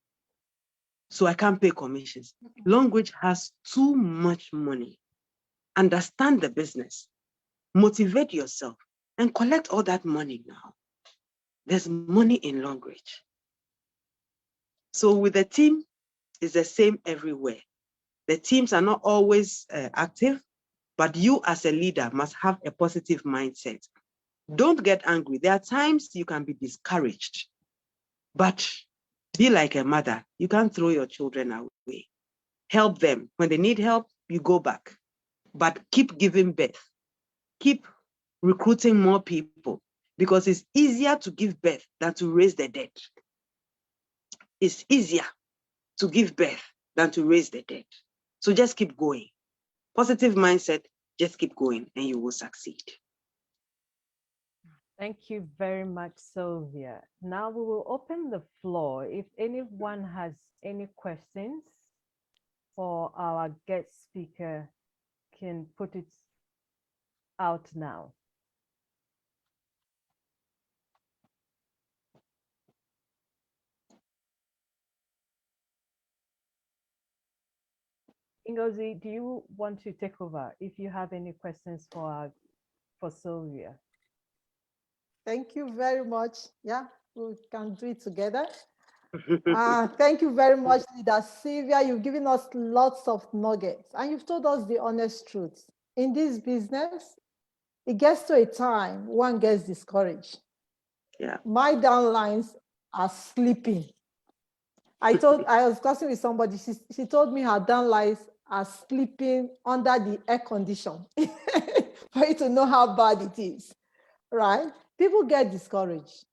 so I can't pay commissions. Longrich has too much money. Understand the business, motivate yourself, and collect all that money now. There's money in Longrich. So with the team, it's the same everywhere. The teams are not always active, but you as a leader must have a positive mindset. Don't get angry. There are times you can be discouraged, but be like a mother. You can't throw your children away. Help them. When they need help, you go back. But keep giving birth. Keep recruiting more people, because it's easier to give birth than to raise the dead. It's easier to give birth than to raise the dead. So just keep going. Positive mindset, just keep going and you will succeed. Thank you very much, Sylvia. Now we will open the floor. If anyone has any questions for our guest speaker, can put it out now. Ngozi, do you want to take over if you have any questions for Sylvia? Thank you very much. Yeah, we can do it together. Thank you very much, Leader Sylvia. You've given us lots of nuggets and you've told us the honest truth. In this business, it gets to a time one gets discouraged. Yeah. My downlines are sleeping. I was discussing with somebody, she told me her downlines are sleeping under the air condition for you to know how bad it is, right? People get discouraged.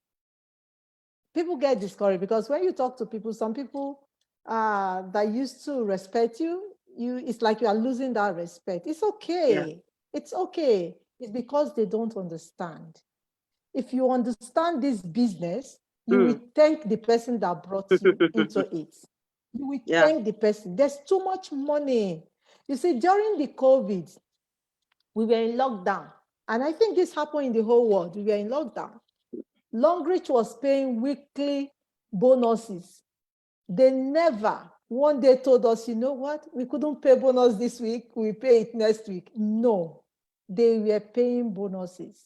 People get discouraged because when you talk to people, some people that used to respect you, it's like you are losing that respect. It's okay. Yeah. It's okay. It's because they don't understand. If you understand this business, you will thank the person that brought you into it. You will thank the person. There's too much money. You see, during the COVID, we were in lockdown. And I think this happened in the whole world. We were in lockdown. Longrich was paying weekly bonuses. They never one day told us, you know what, we couldn't pay bonus this week, we pay it next week. No, they were paying bonuses.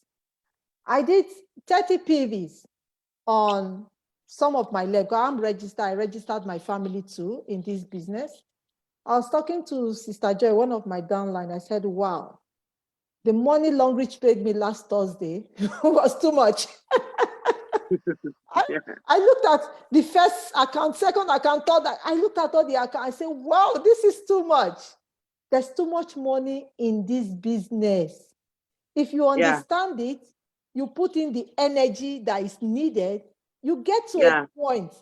I did 30 PVs on some of my leg. I'm registered. I registered my family too in this business. I was talking to Sister Joy, one of my downline. I said, wow, the money Longrich paid me last Thursday was too much. I looked at the first account, second account, third. I looked at all the accounts. I said, wow, this is too much. There's too much money in this business. If you understand it, you put in the energy that is needed, you get to a point,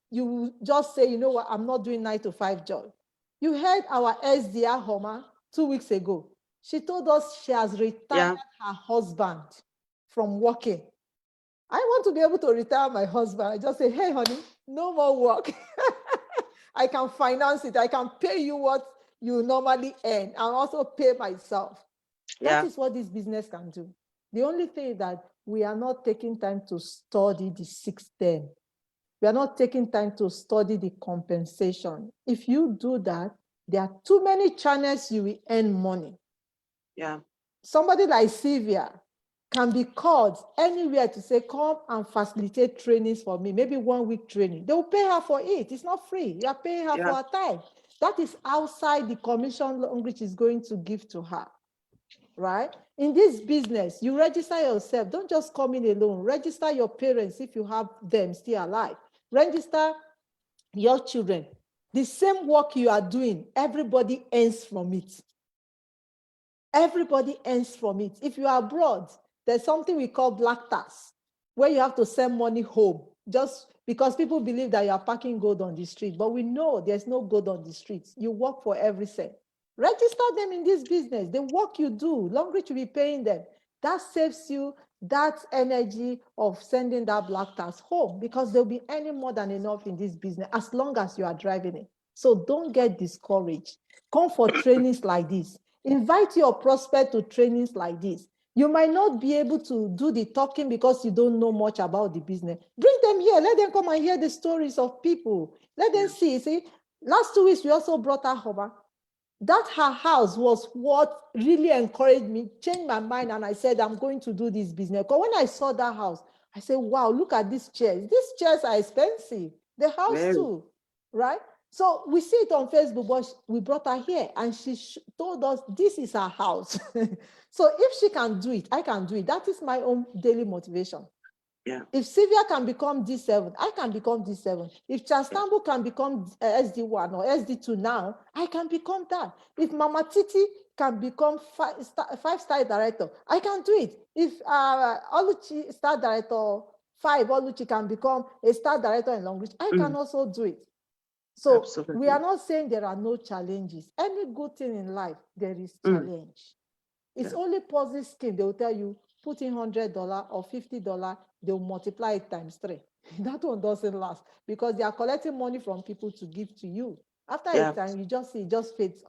you just say, you know what, I'm not doing 9 to 5 job. You heard our SDR Homer 2 weeks ago. She told us she has retired her husband from working. I want to be able to retire my husband. I just say, hey, honey, no more work. I can finance it. I can pay you what you normally earn and also pay myself. That is what this business can do. The only thing is that we are not taking time to study the 610. We are not taking time to study the compensation. If you do that, there are too many channels you will earn money. Yeah. Somebody like Sylvia can be called anywhere to say, come and facilitate trainings for me, maybe 1 week training. They will pay her for it. It's not free. You are paying her for her time. That is outside the commission Longrich is going to give to her, right? In this business, you register yourself. Don't just come in alone. Register your parents if you have them still alive. Register your children. The same work you are doing, everybody earns from it. Everybody earns from it. If you are abroad, there's something we call black tax. where you have to send money home just because people believe that you are packing gold on the street. But we know there's no gold on the streets. You work for every cent. Register them in this business. The work you do, Longrich will be paying them. That saves you that energy of sending that black tax home, because they'll be earning more than enough in this business as long as you are driving it. So don't get discouraged. Come for trainings like this. Invite your prospect to trainings like this. You might not be able to do the talking because you don't know much about the business. Bring them here. Let them come and hear the stories of people. Let them see. See, last 2 weeks, we also brought her home. That her house was what really encouraged me, changed my mind, and I said, I'm going to do this business. Because when I saw that house, I said, wow, look at these chairs. These chairs are expensive. The house too, right? So we see it on Facebook, but we brought her here and she told us this is her house. So if she can do it, I can do it. That is my own daily motivation. Yeah. If Sylvia can become D7, I can become D7. If Chastambo can become SD1 or SD2 now, I can become that. If Mama Titi can become five-star director, I can do it. If Oluchi star director 5, Oluchi can become a star director in Longrich, I can also do it. So Absolutely. we are not saying there are no challenges. Any good thing in life, there is challenge. It's only Ponzi scheme. They will tell you, put in $100 or $50, they'll multiply it times 3. That one doesn't last because they are collecting money from people to give to you. After a time, you just see it just fades.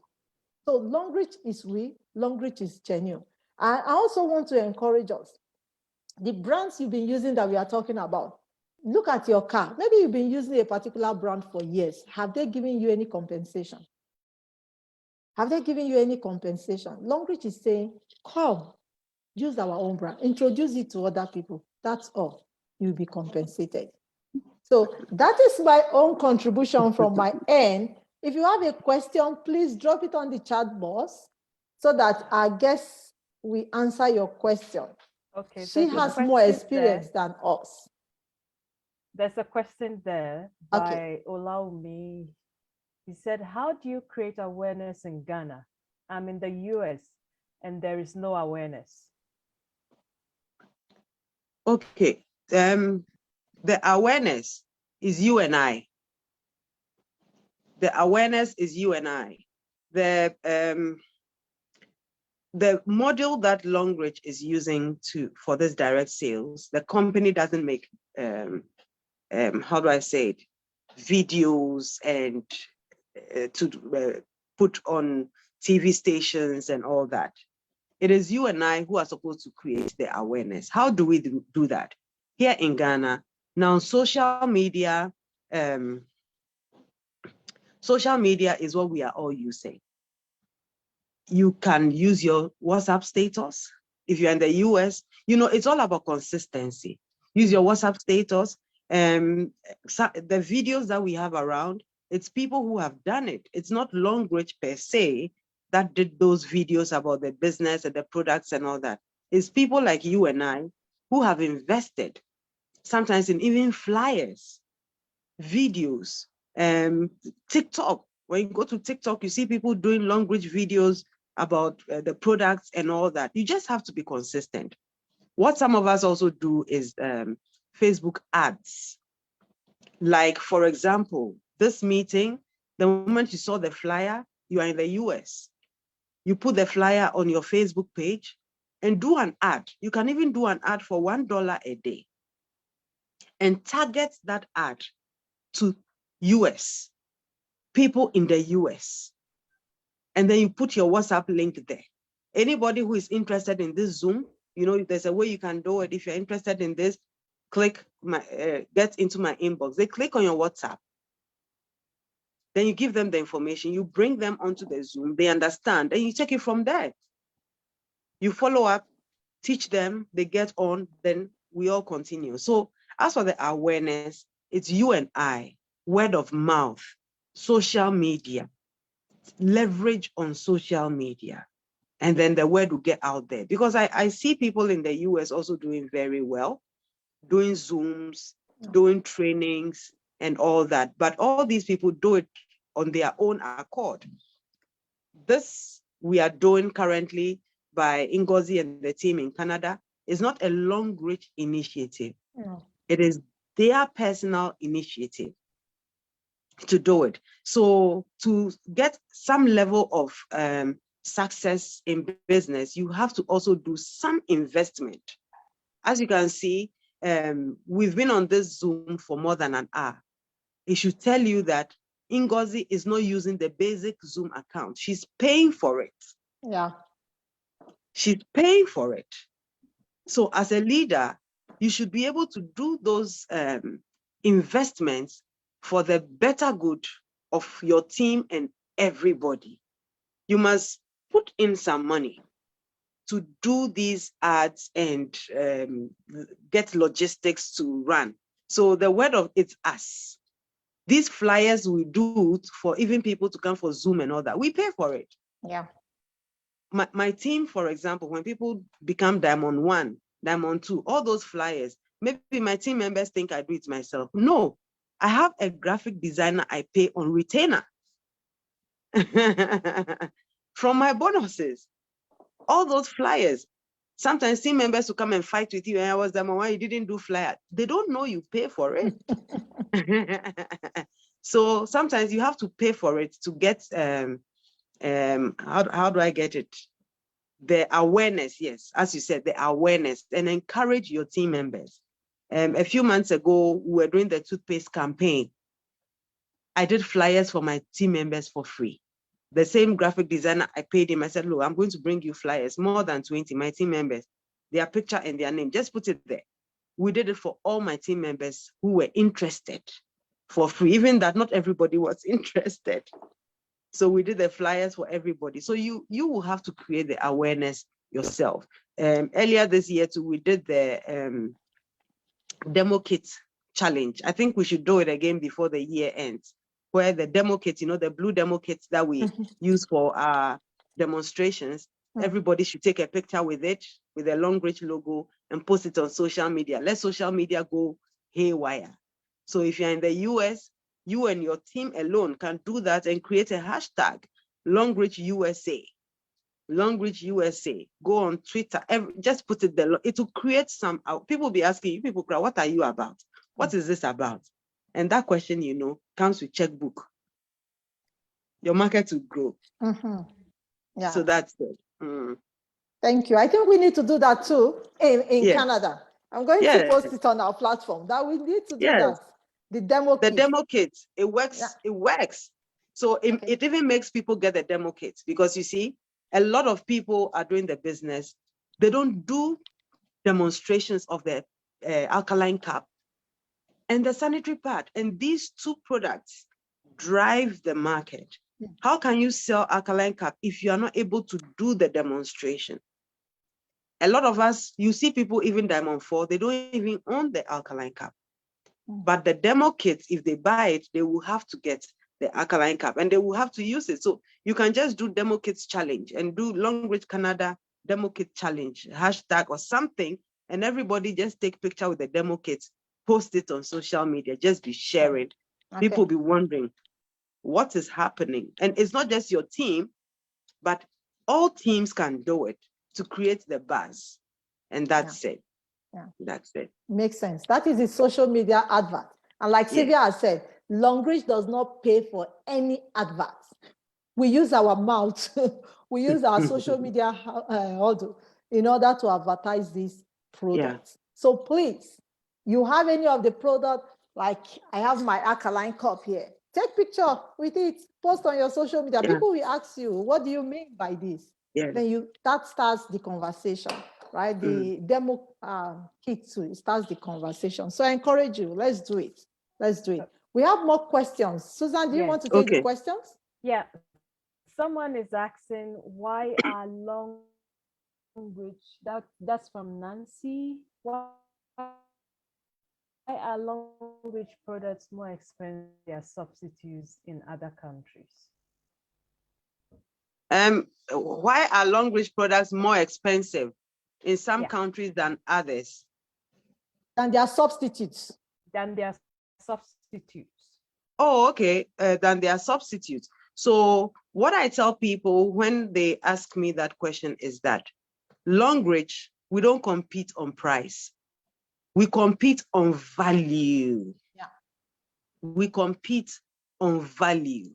So Longrich is real, Longrich is genuine. I also want to encourage us. The brands you've been using that we are talking about, look at your car. Maybe you've been using a particular brand for years. Have they given you any compensation? Have they given you any compensation? Longrich is saying, come, use our own brand, introduce it to other people. That's all. You'll be compensated. So that is my own contribution from my end. If you have a question, please drop it on the chat box so that our guests will answer your question. Okay. She has more experience than us. There's a question there by Olaumi. He said, how do you create awareness in Ghana? I'm in the US and there is no awareness. Okay. The awareness is you and I. The awareness is you and I. The model that Longrich is using for this direct sales, the company doesn't make how do I say it, videos and to put on TV stations and all that. It is you and I who are supposed to create the awareness. How do we do that? Here in Ghana, now social media is what we are all using. You can use your WhatsApp status. If you're in the US, it's all about consistency. Use your WhatsApp status. The videos that we have around, it's people who have done it. It's not Longrich per se that did those videos about the business and the products and all that. It's people like you and I who have invested, sometimes in even flyers, videos, TikTok. When you go to TikTok, you see people doing Longrich videos about the products and all that. You just have to be consistent. What some of us also do is Facebook ads. Like, for example, this meeting, the moment you saw the flyer, you are in the US. You put the flyer on your Facebook page and do an ad. You can even do an ad for $1 a day and target that ad to US, people in the US. And then you put your WhatsApp link there. Anybody who is interested in this Zoom, there's a way you can do it. If you're interested in this, click get into my inbox. They click on your WhatsApp. Then you give them the information. You bring them onto the Zoom. They understand. And you take it from there. You follow up, teach them, they get on, then we all continue. So as for the awareness, it's you and I, word of mouth, social media, leverage on social media. And then the word will get out there. Because I see people in the US also doing very well, doing Zooms, doing trainings and all that. But all these people do it on their own accord. This we are doing currently by Ngozi and the team in Canada is not a Longrich initiative. Yeah. It is their personal initiative to do it. So to get some level of success in business, you have to also do some investment. As you can see, we've been on this Zoom for more than an hour. It should tell you that Ngozi is not using the basic Zoom account. She's paying for it. Yeah. She's paying for it. So as a leader, you should be able to do those investments for the better good of your team and everybody. You must put in some money to do these ads and get logistics to run. So the word of it's us. These flyers we do for even people to come for Zoom and all that, we pay for it. Yeah. My team, for example, when people become Diamond 1, Diamond 2, all those flyers, maybe my team members think I do it myself. No, I have a graphic designer I pay on retainer from my bonuses. All those flyers. Sometimes team members will come and fight with you. And I was Diamond 1, you didn't do flyer. They don't know you pay for it. So sometimes you have to pay for it to get how do I get it? The awareness, yes, as you said, the awareness, and encourage your team members. A few months ago, we were doing the toothpaste campaign. I did flyers for my team members for free. The same graphic designer, I paid him. I said, look, I'm going to bring you flyers, more than 20, my team members, their picture and their name, just put it there. We did it for all my team members who were interested for free, even that not everybody was interested. So we did the flyers for everybody. So you will have to create the awareness yourself. Earlier this year too, we did the demo kit challenge. I think we should do it again before the year ends, where the demo kit, the blue demo kits that we use for our demonstrations, everybody should take a picture with it, with a Longrich logo, and post it on social media. Let social media go haywire. So if you're in the US, you and your team alone can do that and create a hashtag, Longrich USA. Longrich USA. Go on Twitter, just put it there. It will create some, people will be asking you, people, what are you about? What is this about? And that question, comes with checkbook. Your market will grow. Yeah. So that's it. Thank you. I think we need to do that too in Yes. Canada. I'm going to post it on our platform that we need to do that. The demo kit. The demo kit, it works. Yeah. It works. So it even makes people get the demo kit, because you see, a lot of people are doing the business. They don't do demonstrations of the alkaline cap and the sanitary pad. And these two products drive the market. How can you sell alkaline cap if you are not able to do the demonstration? A lot of us, you see people, even Diamond 4, they don't even own the alkaline cap. But the demo kits, if they buy it, they will have to get the alkaline cap and they will have to use it. So you can just do demo kits challenge and do Longrich Canada demo kit challenge, hashtag or something, and everybody just take picture with the demo kits, post it on social media, just be sharing. People be wondering what is happening. And it's not just your team, but all teams can do it to create the buzz. And that's it. Yeah. That's it. Makes sense. That is the social media advert. And like Sylvia has said, Longrich does not pay for any adverts. We use our mouth, we use our social media in order to advertise these products. Yeah. So please, you have any of the product, like I have my alkaline cup here. Take picture with it, post on your social media. Yeah. People will ask you, what do you mean by this? Yeah. Then that starts the conversation. Right, the demo kit too, it starts the conversation. So I encourage you, let's do it. Let's do it. We have more questions. Susan, do you want to take the questions? Yeah. Someone is asking, why are Longrich, that's from Nancy, why are Longrich products more expensive than substitutes in other countries? Why are Longrich products more expensive in some countries than others? Than their substitutes. Than their substitutes. Oh, okay. Than their substitutes. So what I tell people when they ask me that question is that Longrich, we don't compete on price. We compete on value. Yeah. We compete on value.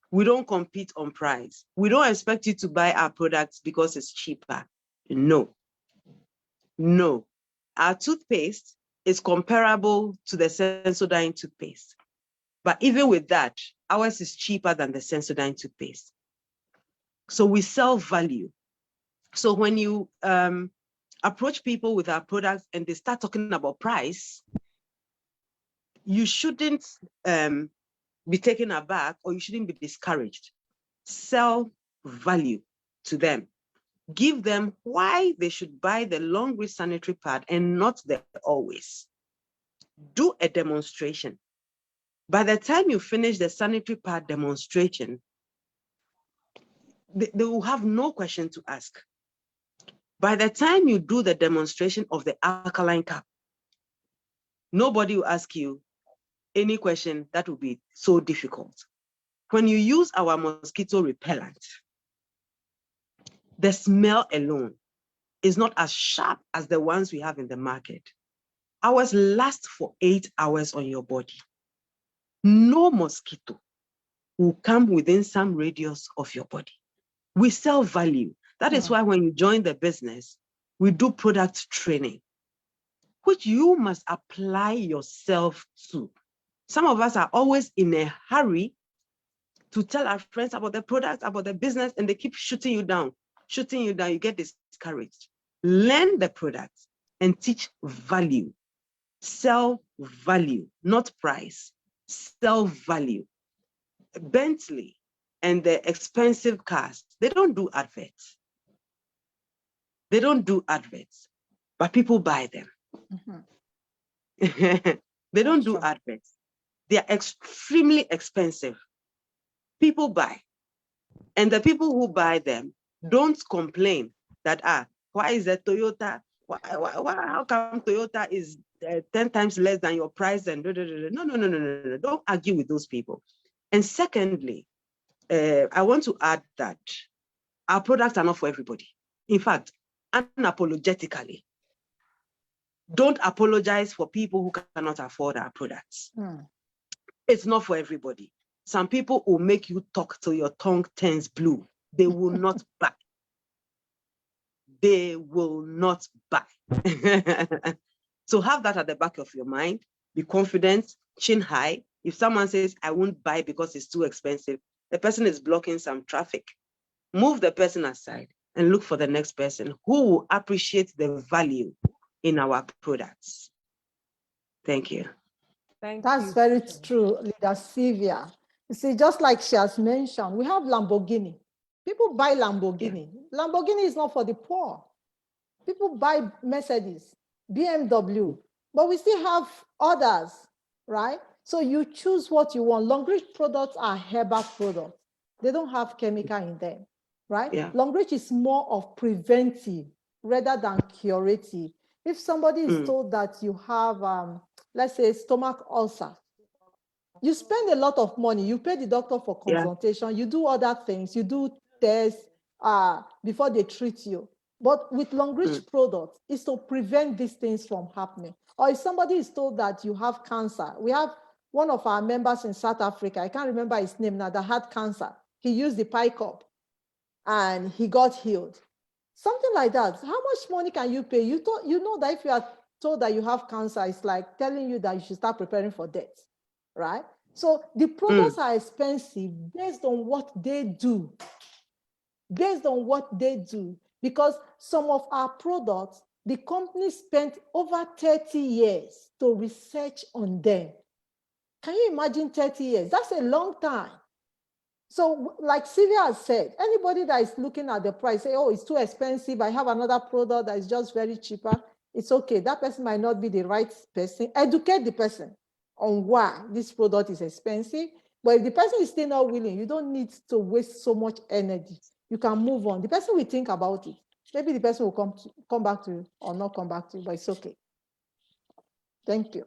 We don't compete on price. We don't expect you to buy our products because it's cheaper. No. No. Our toothpaste is comparable to the Sensodyne toothpaste. But even with that, ours is cheaper than the Sensodyne toothpaste. So we sell value. So when you approach people with our products and they start talking about price, you shouldn't be taken aback or you shouldn't be discouraged. Sell value to them. Give them why they should buy the Longrich sanitary pad and not the Always. Do a demonstration. By the time you finish the sanitary pad demonstration, they will have no question to ask. By the time you do the demonstration of the alkaline cap, nobody will ask you any question that will be so difficult. When you use our mosquito repellent, the smell alone is not as sharp as the ones we have in the market. Ours last for 8 hours on your body. No mosquito will come within some radius of your body. We sell value. That is why when you join the business, we do product training, which you must apply yourself to. Some of us are always in a hurry to tell our friends about the product, about the business, and they keep shooting you down, you get discouraged. Learn the product and teach value. Sell value, not price. Sell value. Bentley and the expensive cars, they don't do adverts. They don't do adverts, but people buy them. They don't do adverts. They are extremely expensive. People buy. And the people who buy them don't complain that, why is the Toyota, how come Toyota is 10 times less than your price? And no. Don't argue with those people. And secondly, I want to add that our products are not for everybody. In fact, unapologetically, don't apologize for people who cannot afford our products. It's not for everybody. Some people will make you talk till your tongue turns blue. They will not buy. They will not buy. So have that at the back of your mind. Be confident, chin high. If someone says, I won't buy because it's too expensive, the person is blocking some traffic. Move the person aside and look for the next person who will appreciate the value in our products. Thank you. That's very true, Leader Sylvia. You see, just like she has mentioned, we have Lamborghini. People buy Lamborghini. Yeah. Lamborghini is not for the poor. People buy Mercedes, BMW, but we still have others, right? So you choose what you want. Longrich products are herbal products. They don't have chemical in them, right? Yeah. Longrich is more of preventive rather than curative. If somebody is told that you have, let's say, stomach ulcer, you spend a lot of money. You pay the doctor for consultation. Yeah. You do other things. You do tests before they treat you. But with Longrich products, it's to prevent these things from happening. Or if somebody is told that you have cancer, we have one of our members in South Africa, I can't remember his name now, that had cancer. He used the pie cup and he got healed. Something like that. How much money can you pay? You know that if you are told that you have cancer, it's like telling you that you should start preparing for death, right? So the products are expensive based on what they do. Based on what they do. Because some of our products, the company spent over 30 years to research on them. Can you imagine 30 years? That's a long time. So like Sylvia has said, anybody that is looking at the price, say, oh, it's too expensive. I have another product that is just very cheaper. It's okay. That person might not be the right person. Educate the person on why this product is expensive. But if the person is still not willing, you don't need to waste so much energy. You can move on. The person will think about it. Maybe the person will come back to you or not come back to you, but it's okay. Thank you.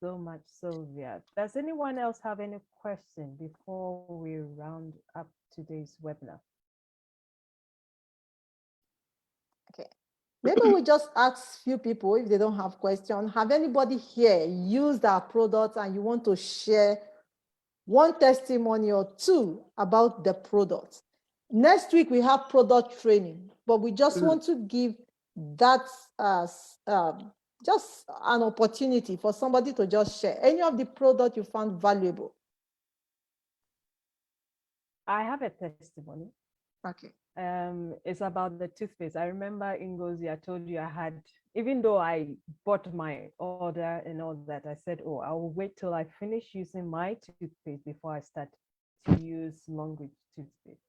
So much, Sylvia. Does anyone else have any question before we round up today's webinar? Okay. Maybe we just ask few people if they don't have questions. Have anybody here used our product and you want to share one testimony or two about the product? Next week we have product training, but we just want to give that as just an opportunity for somebody to just share any of the product you found valuable. I have a testimony. Okay. It's about the toothpaste. I remember Ngozi, I told you I had, even though I bought my order and all that, I said, oh, I'll wait till I finish using my toothpaste before I start to use Longrich toothpaste.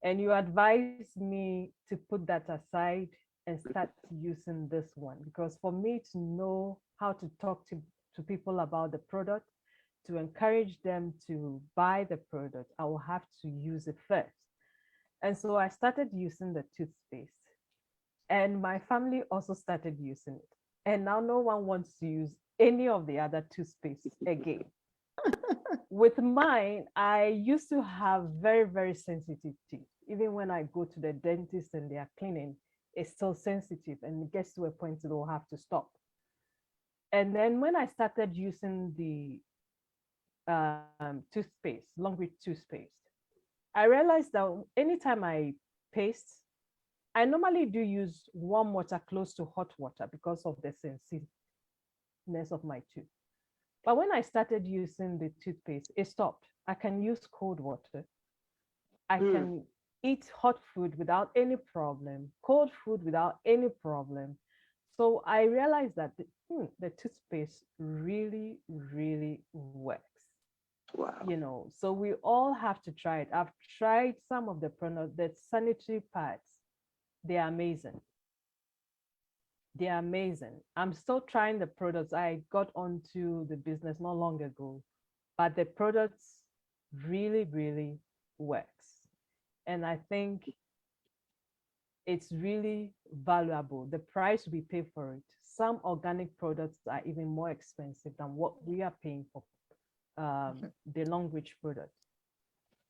And you advised me to put that aside and start using this one, because for me to know how to talk to people about the product, to encourage them to buy the product, I will have to use it first. And so I started using the toothpaste, and my family also started using it. And now no one wants to use any of the other toothpaste again. With mine, I used to have very, very sensitive teeth. Even when I go to the dentist and they are cleaning, it's still sensitive, and it gets to a point that will have to stop. And then when I started using the toothpaste, Longrich toothpaste, I realized that anytime I paste, I normally do use warm water close to hot water because of the sensitiveness of my tooth. But when I started using the toothpaste, it stopped. I can use cold water. I can eat hot food without any problem, cold food without any problem. So I realized that the toothpaste really, really works. Wow. You know, so we all have to try it. I've tried some of the products, the sanitary pads. They are amazing. They are amazing. I'm still trying the products. I got onto the business not long ago, but the products really, really works. And I think it's really valuable. The price we pay for it. Some organic products are even more expensive than what we are paying for the Longrich product.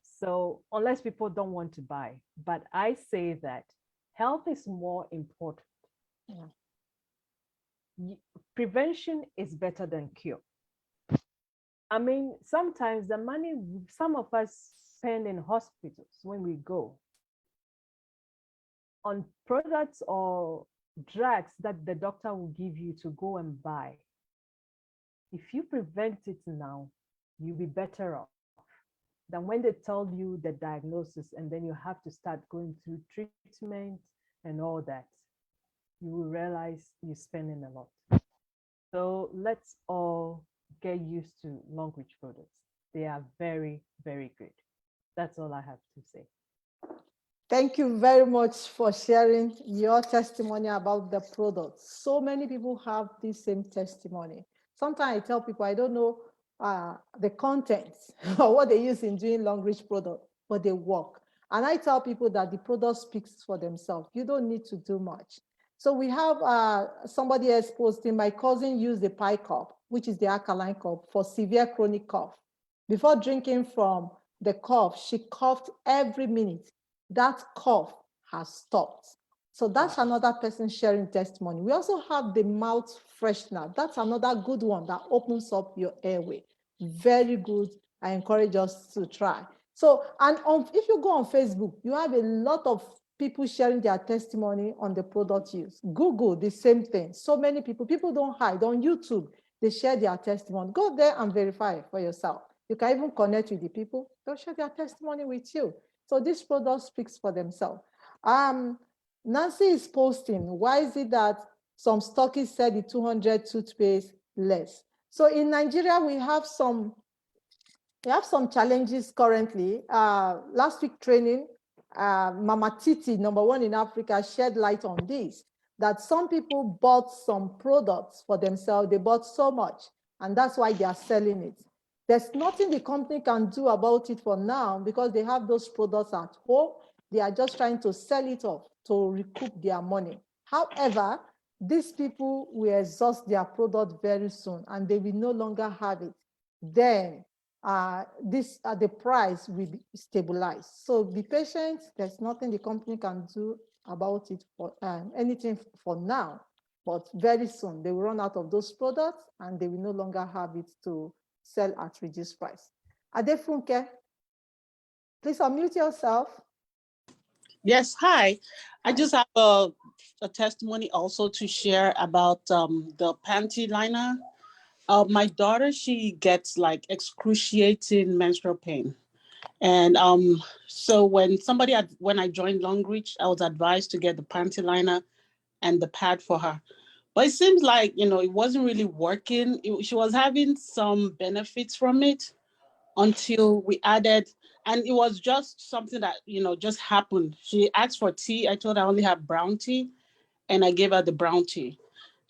So unless people don't want to buy, but I say that health is more important. Yeah. Prevention is better than cure. I mean, sometimes the money some of us spend in hospitals when we go on products or drugs that the doctor will give you to go and buy. If you prevent it now, you'll be better off than when they tell you the diagnosis and then you have to start going through treatment and all that. You will realize you're spending a lot. So let's all get used to Longrich products. They are very, very good. That's all I have to say. Thank you very much for sharing your testimony about the product. So many people have the same testimony. Sometimes I tell people I don't know the contents or what they use in doing Longrich product, but they work. And I tell people that the product speaks for themselves. You don't need to do much. So we have somebody else posting, my cousin used the pie cup, which is the alkaline cup, for severe chronic cough. Before drinking from the cup, she coughed every minute. That cough has stopped. So that's another person sharing testimony. We also have the mouth freshener. That's another good one that opens up your airway. Very good. I encourage us to try. So, and if you go on Facebook, you have a lot of people sharing their testimony on the product use. Google, the same thing. So many people don't hide. On YouTube, they share their testimony. Go there and verify for yourself. You can even connect with the people. They'll share their testimony with you. So this product speaks for themselves. Nancy is posting, why is it that some stockists said the 200 toothpaste less? So in Nigeria, we have some challenges currently. Last week training, Mama Titi, #1 in Africa, shed light on this, that some people bought some products for themselves. They bought so much, and that's why they are selling it. There's nothing the company can do about it for now because they have those products at home. They are just trying to sell it off to recoup their money. However, these people will exhaust their product very soon and they will no longer have it. Then the price will be stabilized. So be patient. There's nothing the company can do about it for anything for now, but very soon they will run out of those products and they will no longer have it to sell at reduced price. Adefunke, please unmute yourself. Yes, hi. I just have a testimony also to share about the panty liner. My daughter, she gets like excruciating menstrual pain. And so when I joined Longrich, I was advised to get the panty liner and the pad for her. But it seems like, it wasn't really working. She was having some benefits from it until we added, and it was just something that, just happened. She asked for tea. I told her I only have brown tea, and I gave her the brown tea.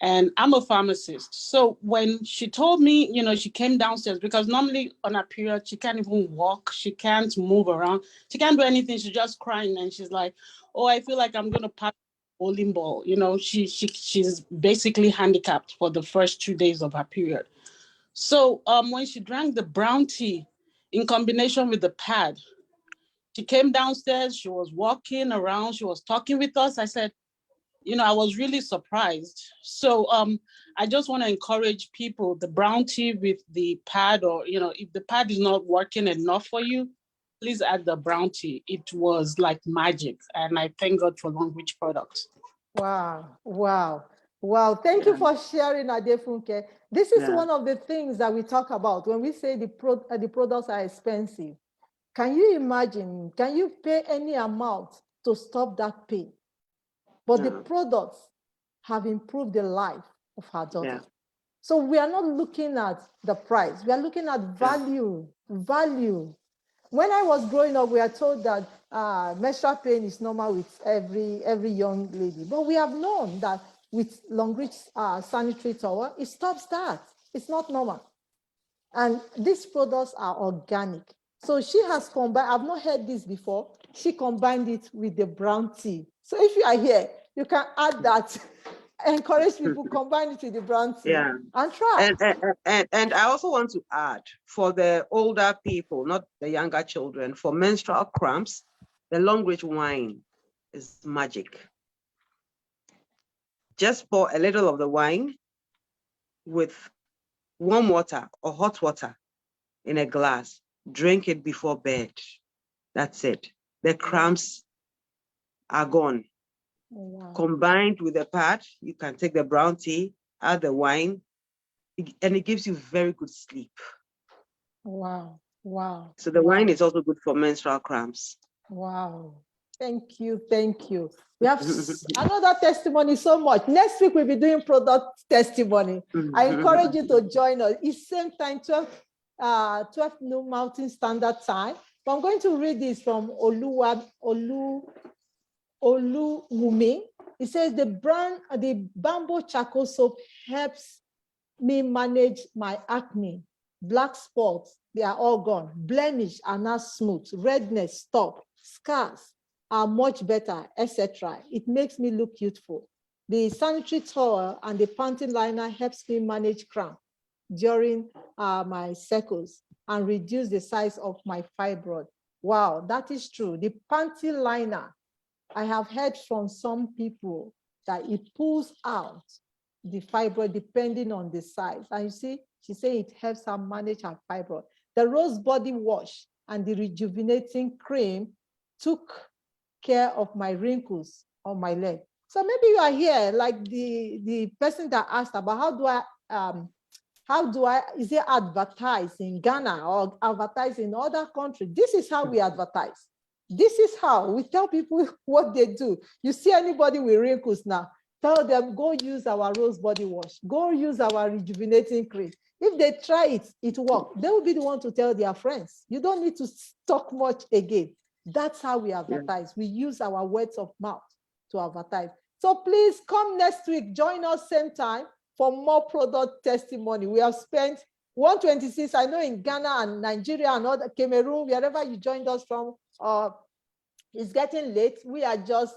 And I'm a pharmacist. So when she told me, she came downstairs because normally on her period, she can't even walk. She can't move around. She can't do anything. She's just crying. And she's like, oh, I feel like I'm going to pass a bowling ball. She's basically handicapped for the first 2 days of her period. So when she drank the brown tea in combination with the pad, she came downstairs. She was walking around. She was talking with us. I said, I was really surprised. So I just want to encourage people, the brown tea with the pad, or, if the pad is not working enough for you, please add the brown tea. It was like magic. And I thank God for Longrich products. Wow, wow, wow. Thank you for sharing, Adefunke. This is one of the things that we talk about when we say the products are expensive. Can you imagine, can you pay any amount to stop that pain? But the products have improved the life of her daughter. So we are not looking at the price. We are looking at value, value. When I was growing up, we are told that menstrual pain is normal with every young lady. But we have known that with Longrich sanitary towel, it stops that. It's not normal. And these products are organic. So she has combined, I've not heard this before, she combined it with the brown tea. So if you are here, you can add that, encourage people, combine it with the brown tea and try. And I also want to add, for the older people, not the younger children, for menstrual cramps, the Longrich wine is magic. Just pour a little of the wine with warm water or hot water in a glass. Drink it before bed. That's it. The cramps are gone. Wow. Combined with the pad, you can take the brown tea, add the wine, and it gives you very good sleep. Wow. Wow. So the wine is also good for menstrual cramps. Wow. Thank you. Thank you. We have another testimony so much. Next week, we'll be doing product testimony. I encourage you to join us. It's same time, 12 noon Mountain Standard Time. But I'm going to read this from Oluwumi. It says, the bamboo charcoal soap helps me manage my acne, black spots, they are all gone. Blemish are now smooth. Redness stop. Scars are much better, etc. It makes me look youthful. The sanitary towel and the panty liner helps me manage cramp during my cycles and reduce the size of my fibroid. Wow, that is true. The panty liner, I have heard from some people that it pulls out the fibroid depending on the size. And you see, she said it helps her manage her fibroid. The rose body wash and the rejuvenating cream took care of my wrinkles on my leg. So maybe you are here, like the person that asked about how do I, is it advertise in Ghana or advertise in other countries? This is how we advertise. This is how we tell people what they do. You see anybody with wrinkles now, tell them, go use our rose body wash. Go use our rejuvenating cream. If they try it, it works. They will be the one to tell their friends. You don't need to talk much again. That's how we advertise. We use our words of mouth to advertise. So please come next week. Join us same time for more product testimony. We have spent 126, I know in Ghana and Nigeria and other Cameroon, wherever you joined us from, it's getting late. We are just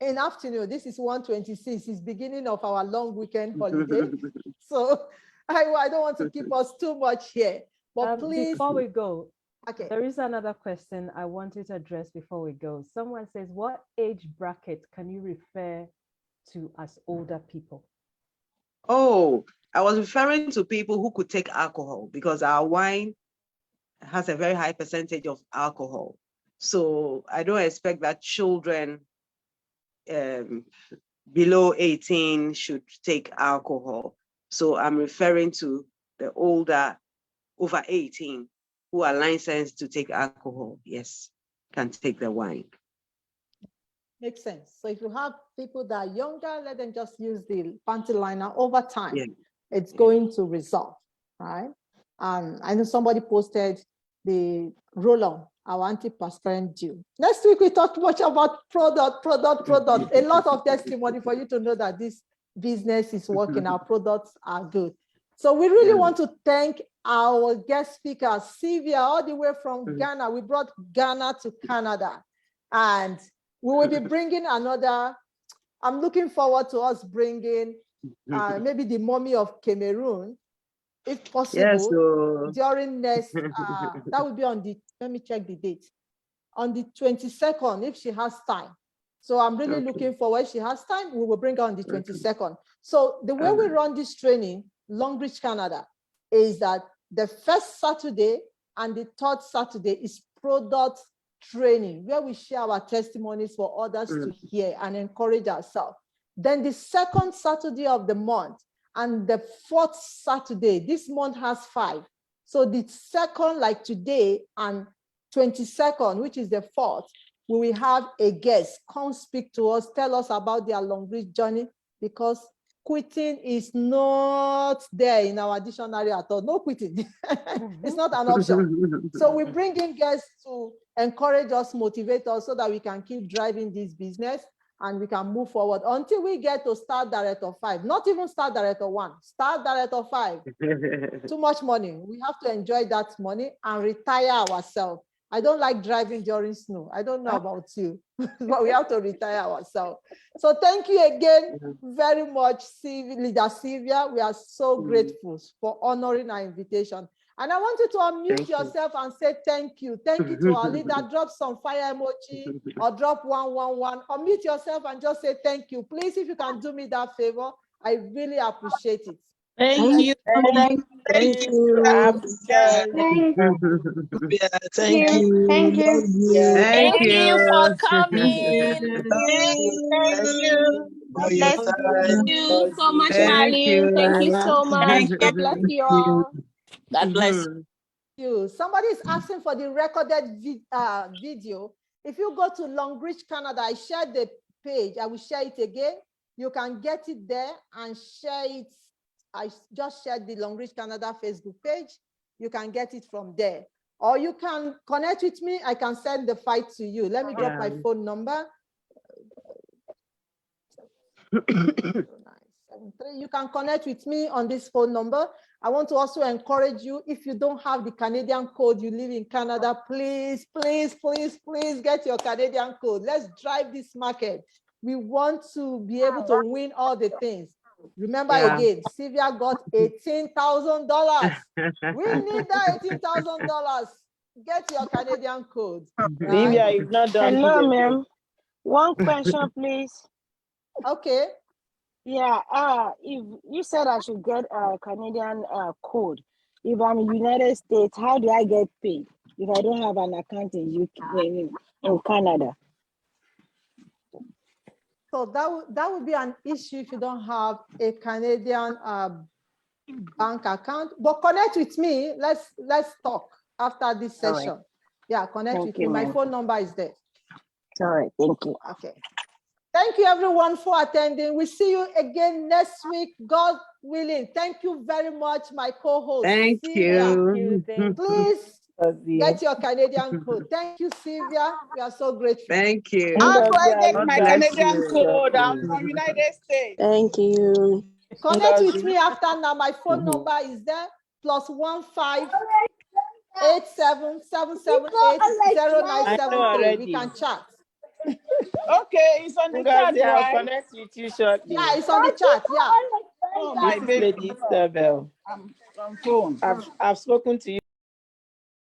in afternoon. This is 126. It's beginning of our long weekend holiday. So I don't want to keep us too much here. But please. Before we go, Okay. There is another question I wanted to address before we go. Someone says, what age bracket can you refer to as older people? Oh, I was referring to people who could take alcohol because our wine has a very high percentage of alcohol. So I don't expect that children below 18 should take alcohol. So I'm referring to the older, over 18, who are licensed to take alcohol. Yes, can take the wine. Makes sense. So if you have people that are younger, let them just use the panty liner over time. Yeah. It's going to resolve, right? And I know somebody posted the roll-on, our antiperspirant dew. Next week, we talk much about product. A lot of testimony for you to know that this business is working. Our products are good. So we really want to thank our guest speaker, Sylvia, all the way from Ghana. We brought Ghana to Canada. And we will be bringing another. I'm looking forward to us bringing maybe the mummy of Cameroon, if possible, during next, that will be on the, let me check the date, on the 22nd, if she has time. So I'm really looking forward. If she has time, we will bring her on the 22nd. So the way we run this training, Longrich, Canada, is that the first Saturday and the third Saturday is product training, where we share our testimonies for others to hear and encourage ourselves. Then the second Saturday of the month and the fourth Saturday, this month has 5. So the second, like today, and 22nd, which is the 4th, we will have a guest come speak to us, tell us about their Longrich journey, because quitting is not there in our dictionary at all. No quitting. It's not an option. So we bring in guests to encourage us, motivate us, so that we can keep driving this business and we can move forward until we get to Star Director 5. Not even Star Director 1, Star Director 5. Too much money. We have to enjoy that money and retire ourselves. I don't like driving during snow. I don't know about you, but we have to retire ourselves. So thank you again very much, Leader Sylvia. We are so grateful for honoring our invitation. And I want you to unmute yourself and say thank you. Thank you to our leader. Drop some fire emoji or drop 111. Unmute yourself and just say thank you. Please, if you can do me that favor, I really appreciate it. Thank you. Thank you. Thank you. Thank you. Thank you for coming. For your Bless time. you so much, Thank value. you. Thank you so much. God bless you all. God bless you. Somebody is asking for the recorded video. If you go to Longrich, Canada, I shared the page. I will share it again. You can get it there and share it. I just shared the Longrich Canada Facebook page. You can get it from there. Or you can connect with me. I can send the file to you. Let me drop my phone number. You can connect with me on this phone number. I want to also encourage you, if you don't have the Canadian code, you live in Canada, please, please, please, please get your Canadian code. Let's drive this market. We want to be able to win all the things. Remember again, Sylvia got $18,000. We need that $18,000. Get your Canadian code. Sylvia is not done. Hello, ma'am. One question, please. Okay. Yeah, if you said I should get a Canadian code, if I'm in United States, how do I get paid if I don't have an account in UK, in Canada? So that would be an issue if you don't have a Canadian bank account. But connect with me. Let's talk after this session. Right. Yeah, connect with me. My phone number is there. All right, thank you. Okay. Thank you, everyone, for attending. We see you again next week, God willing. Thank you very much, my co-host. Thank you. Please get your Canadian code. Thank you, Sylvia. We are so grateful. Thank you. How do I get my Canadian code? I'm from United States. Thank you. Connect with me after now. My phone number is there. +15 87778097. We can chat. Okay, it's on the chat, right? I'll connect with you shortly. Yeah, it's on the chat. Yeah. Oh, my baby. Lady Isabel. I'm phone. I've spoken to you.